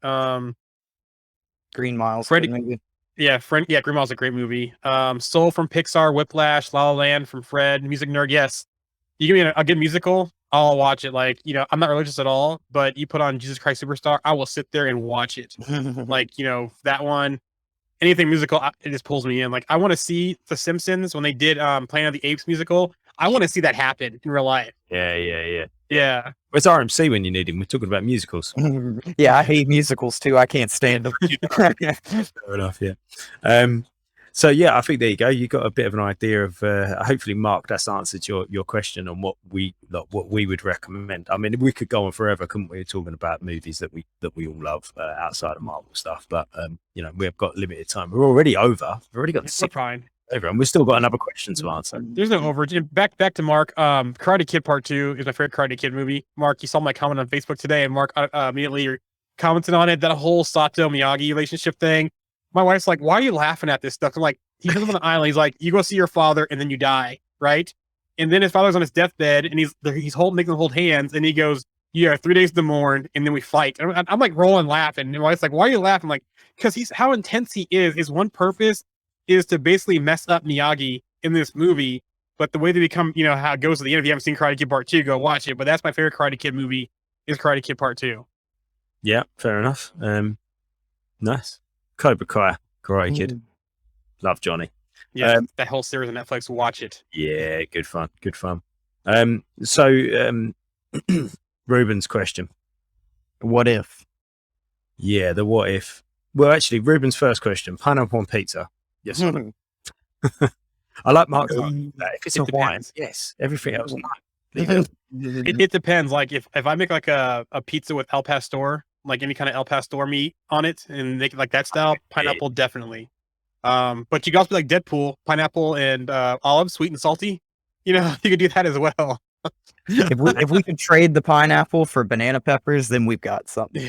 Green Mile's Freddy- good movie. Yeah, Green Mile's a great movie. Soul from Pixar, Whiplash, La La Land from Fred, Music Nerd. Yes, you give me a good musical, I'll watch it. Like, I'm not religious at all, but you put on Jesus Christ Superstar, I will sit there and watch it. Like, that one, anything musical, it just pulls me in. Like, I want to see The Simpsons when they did Planet of the Apes musical. I want to see that happen in real life. Yeah. Yeah. Where's RMC when you need him? We're talking about musicals. Yeah, I hate musicals too. I can't stand them. Fair enough, yeah. So yeah, I think there you go. You got a bit of an idea of hopefully, Mark, that's answered your question on what we would recommend. I mean, we could go on forever, couldn't we, talking about movies that we all love outside of Marvel stuff. But we've got limited time. We're already over. We've already got the six Fine. over, and we've still got another question to answer. There's no overage. Back to Mark. Karate Kid Part 2 is my favorite Karate Kid movie. Mark, you saw my comment on Facebook today, and Mark immediately commented on it. That whole Sato Miyagi relationship thing. My wife's like, "Why are you laughing at this stuff?" I'm like, "He lives on an island. He's like, you go see your father, and then you die, right?" And then his father's on his deathbed, and he's making them hold hands, and he goes, "Yeah, 3 days to mourn, and then we fight." And I'm like rolling laughing. And my wife's like, "Why are you laughing?" I'm like, because how intense he is. His one purpose is to basically mess up Miyagi in this movie. But the way they become, how it goes at the end. If you haven't seen Karate Kid Part 2, go watch it. But that's my favorite Karate Kid movie is Karate Kid Part 2. Yeah, fair enough. Nice. Cobra Kai, Karate Kid. Love Johnny. Yeah, that whole series on Netflix. Watch it. Yeah, good fun. So Ruben's question. What if? Yeah, the what if. Well, actually, Ruben's first question: pineapple on pizza. Yes. or no? I like Mark's answer. If it's It a wine, depends. yes. Everything else, no. It depends. Like if I make like a pizza with El Pastor, like any kind of El Pastor meat on it, and make it like that style, pineapple definitely. But you can also be like Deadpool, pineapple and olive, sweet and salty. You could do that as well. if we could trade the pineapple for banana peppers, then we've got something.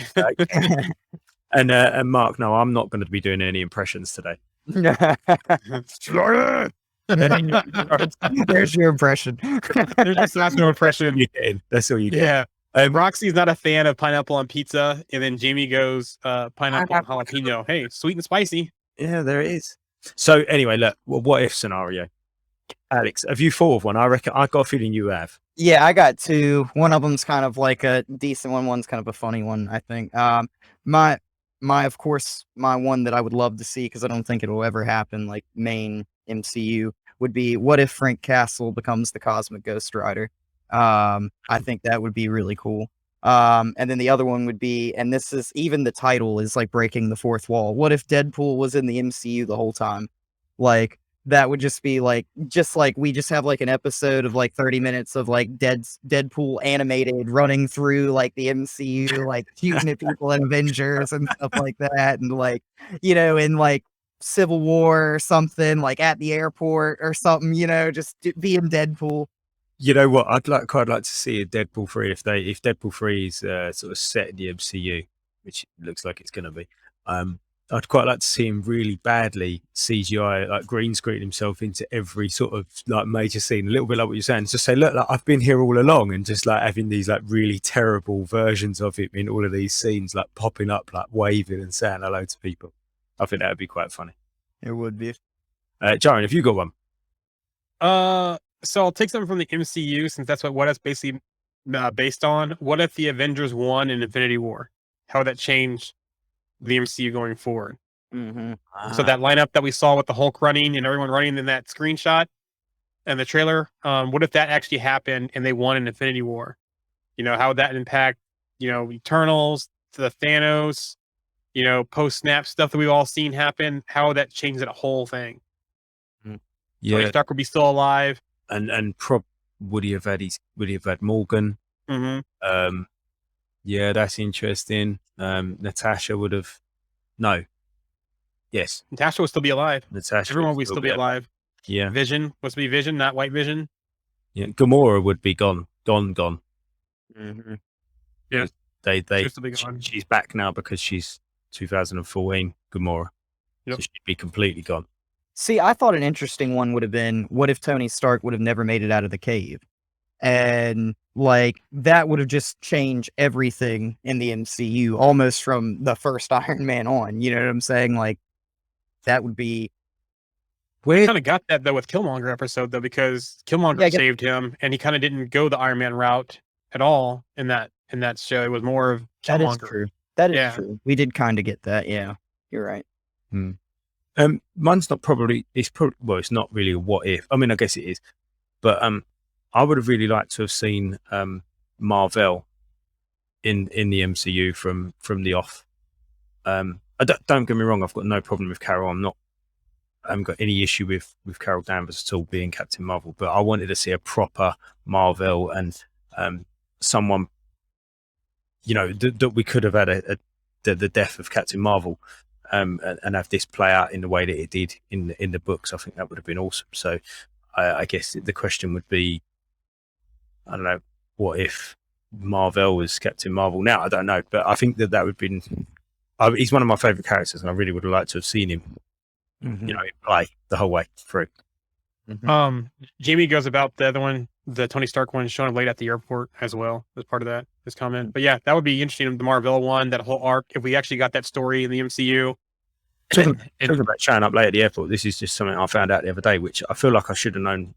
And Mark, no, I'm not going to be doing any impressions today. There's your impression. There's just not no impression. You're getting. That's all you get. Yeah. Roxy's not a fan of pineapple on pizza, and then Jamie goes pineapple and jalapeno. Hey, sweet and spicy. Yeah, there it is. So anyway, look, what if scenario? Alex, have you thought of one? I reckon I got a feeling you have. Yeah, I got two. One of them's kind of like a decent one. One's kind of a funny one, I think. Of course, my one that I would love to see, because I don't think it'll ever happen, like main MCU, would be what if Frank Castle becomes the Cosmic Ghost Rider? I think that would be really cool. And then the other one would be, and this is even the title is like breaking the fourth wall. What if Deadpool was in the MCU the whole time? Like, that would just be like we just have like an episode of like 30 minutes of like Deadpool animated running through like the MCU, like shooting at people in Avengers and stuff like that. And like, in like Civil War or something, like at the airport or something, just being Deadpool. You know what? Quite like to see a Deadpool 3 if Deadpool 3 is sort of set in the MCU, which looks like it's going to be. I'd quite like to see him really badly CGI, like green screen himself into every sort of like major scene. A little bit like what you're saying. Just say, look, like, I've been here all along, and just like having these like really terrible versions of him in all of these scenes, like popping up, like waving and saying hello to people. I think that would be quite funny. It would be. Jaren, have you got one? So I'll take something from the MCU since that's what it's basically based on. What if the Avengers won in Infinity War? How would that change the MCU going forward? Mm-hmm. So that lineup that we saw with the Hulk running and everyone running in that screenshot and the trailer, what if that actually happened and they won in Infinity War? You know, how would that impact, Eternals, the Thanos, post-snap stuff that we've all seen happen? How would that change that whole thing? Tony Stark would be still alive. And would he have had Morgan? Mm-hmm. Yeah, that's interesting. Natasha would have. No. Yes. Natasha would still be alive. Natasha. Everyone would still be alive. Yeah. Vision was to be Vision, not White Vision. Yeah. Gamora would be gone. Mm-hmm. Yeah. She's back now because she's 2014 Gamora. Yep. So she'd be completely gone. See, I thought an interesting one would have been, what if Tony Stark would have never made it out of the cave? And like that would have just changed everything in the MCU almost from the first Iron Man on. You know what I'm saying? Like that would be We kind of got that though with Killmonger episode though, because Killmonger saved him and he kind of didn't go the Iron Man route at all in that show. It was more of Killmonger. That is true. That is true. We did kind of get that. Yeah, you're right. Mine's not probably. It's not really a what if. I mean, I guess it is, but I would have really liked to have seen Marvel in the MCU from the off. Don't get me wrong. I've got no problem with Carol. I haven't got any issue with Carol Danvers at all being Captain Marvel, but I wanted to see a proper Marvel and someone, that we could have had the death of Captain Marvel. And have this play out in the way that it did in the books. I think that would have been awesome. So I guess the question would be, I don't know, what if Marvel was Captain Marvel? Now I don't know, but I think that would be. He's one of my favorite characters, and I really would have liked to have seen him, play the whole way through. Jamie goes about the other one, the Tony Stark one, showing him late at the airport as well as part of his comment. But yeah, that would be interesting. The Marvel one, that whole arc, if we actually got that story in the MCU. Talking about showing up late at the airport, this is just something I found out the other day, which I feel like I should have known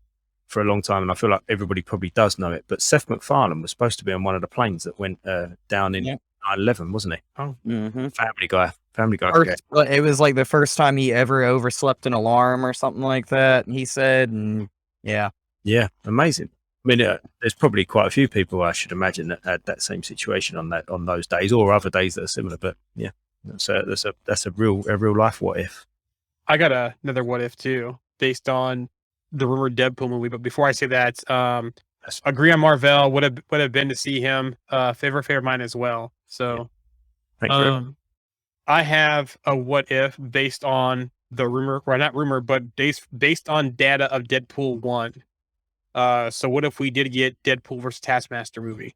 for a long time, and I feel like everybody probably does know it. But Seth MacFarlane was supposed to be on one of the planes that went down in 9/11, wasn't he? Oh, Family guy. It was like the first time he ever overslept an alarm or something like that. He said, and yeah, amazing. I mean, there's probably quite a few people, I should imagine, that had that same situation on those days or other days that are similar. But yeah, that's a real life what if. I got another what if too, based on the rumored Deadpool movie. But before I say that, agree on Marvel would have been to see him. Favorite of mine as well. So, I have a what if based on the rumor, or not rumor, but based on data of Deadpool 1. So what if we did get Deadpool versus Taskmaster movie?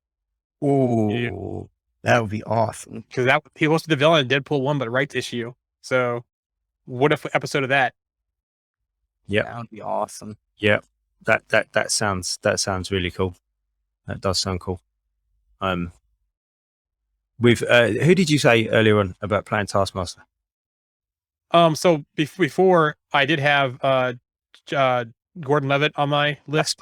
Ooh, that would be awesome. Because he was the villain in Deadpool 1, but rights issue. So what if episode of that? Yeah, that would be awesome. Yeah, that sounds really cool. That does sound cool. With who did you say earlier on about playing Taskmaster? So before I did have Gordon Levitt on my list.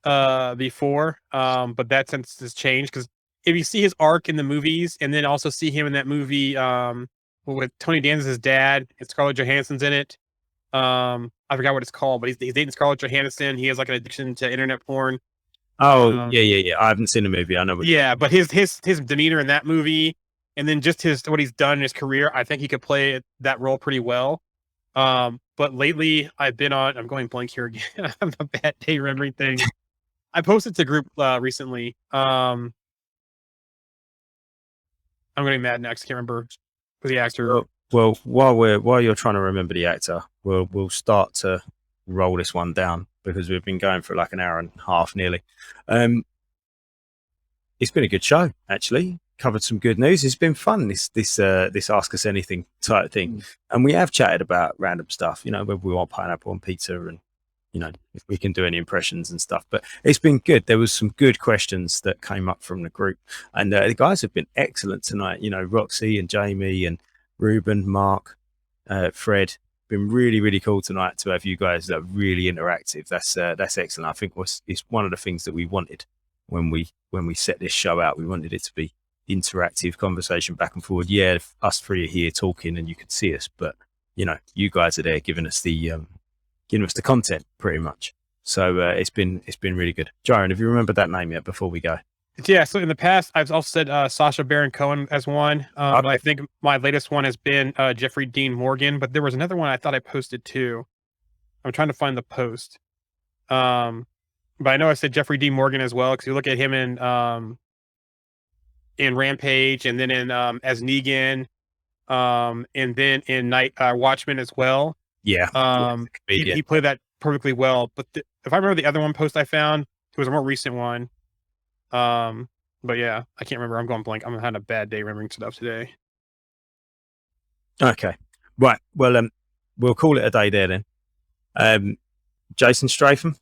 Before, but that since has changed, because if you see his arc in the movies and then also see him in that movie with Tony Danza's dad and Scarlett Johansson's in it. I forgot what it's called, but he's dating Scarlett Johansson. He has like an addiction to internet porn. Oh, yeah. I haven't seen the movie. I know. But his demeanor in that movie, and then just what he's done in his career, I think he could play that role pretty well. But lately I've been on. I'm going blank here again. I have a bad day remembering things. I posted to group recently. I'm getting mad next. Can't remember who the actor. Well, while you're trying to remember the actor, we'll start to roll this one down, because we've been going for like an hour and a half nearly. It's been a good show, actually. Covered some good news. It's been fun, this Ask Us Anything type thing. And we have chatted about random stuff, whether we want pineapple on pizza and, if we can do any impressions and stuff. But it's been good. There was some good questions that came up from the group. And the guys have been excellent tonight. Roxy and Jamie and Ruben, Mark, Fred. Been really, really cool tonight to have you guys that are really interactive. That's excellent. I think it's one of the things that we wanted when we set this show out. We wanted it to be interactive conversation back and forward. Yeah, us three are here talking and you can see us, but you guys are there giving us the content pretty much. So it's been really good. Jaren, have you remembered that name yet before we go? Yeah, so in the past, I've also said Sacha Baron Cohen as one. But I think my latest one has been Jeffrey Dean Morgan, but there was another one I thought I posted too. I'm trying to find the post. But I know I said Jeffrey Dean Morgan as well, because you look at him in Rampage, and then in as Negan, and then in Night Watchmen as well. Yeah. He played that perfectly well. But if I remember the other one post I found, it was a more recent one. But yeah, I can't remember. I'm going blank. I'm having a bad day remembering stuff today. Okay. Right. Well, we'll call it a day there then. Jason Statham.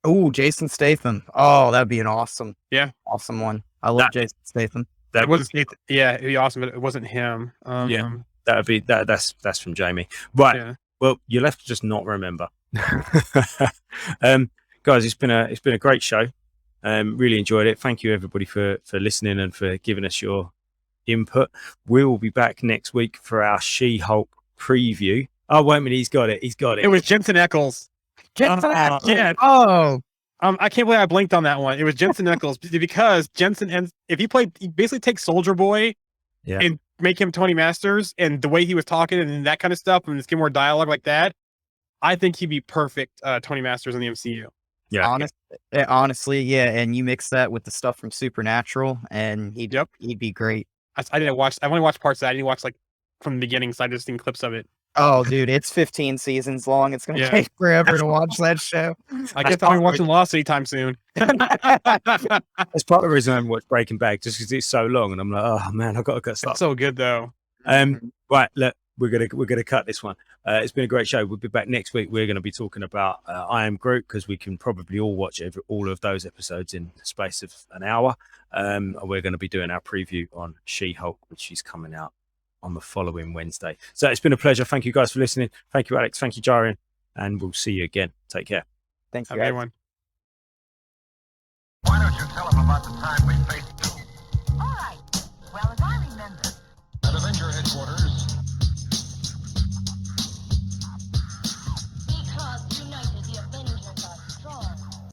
Oh, Jason Statham. Oh, that'd be an awesome one. I love Jason Statham. That It wasn't. Yeah, it'd be awesome, but it wasn't him. Yeah. That would be that's from Jamie. Right. Yeah. Well, you'll have to just not remember. Guys, it's been a great show. Really enjoyed it. Thank you everybody for listening and for giving us your input. We will be back next week for our She-Hulk preview. Oh, wait a minute, he's got it. It was Jensen Ackles. Jensen Ackles. Yeah. Oh, I can't believe I blinked on that one. It was Jensen Ackles because Jensen ends. If he basically takes Soldier Boy, and make him Tony Masters, and the way he was talking and that kind of stuff, and just give more dialogue like that, I think he'd be perfect Tony Masters in the MCU. Yeah. Honestly, yeah. And you mix that with the stuff from Supernatural, and he'd be great. I didn't watch. I only watched parts of that. I didn't watch like from the beginning, so I just seen clips of it. Oh, dude, it's 15 seasons long. It's gonna take forever to watch that show. I guess I'm watching Lost anytime soon. That's part of the reason I haven't watched Breaking Bad, just because it's so long, and I'm like, oh man, I've got to get started. It's so good though. Right, look, we're gonna cut this one. It's been a great show. We'll be back next week. We're going to be talking about I Am Groot, because we can probably all watch all of those episodes in the space of an hour. We're going to be doing our preview on She-Hulk, which is coming out on the following Wednesday. So it's been a pleasure. Thank you guys for listening. Thank you, Alex. Thank you, Jarian. And we'll see you again. Take care. Thanks, Have a good one. Why don't you tell them about the time we faced doom? All right. Well, as I remember, At Avenger headquarters,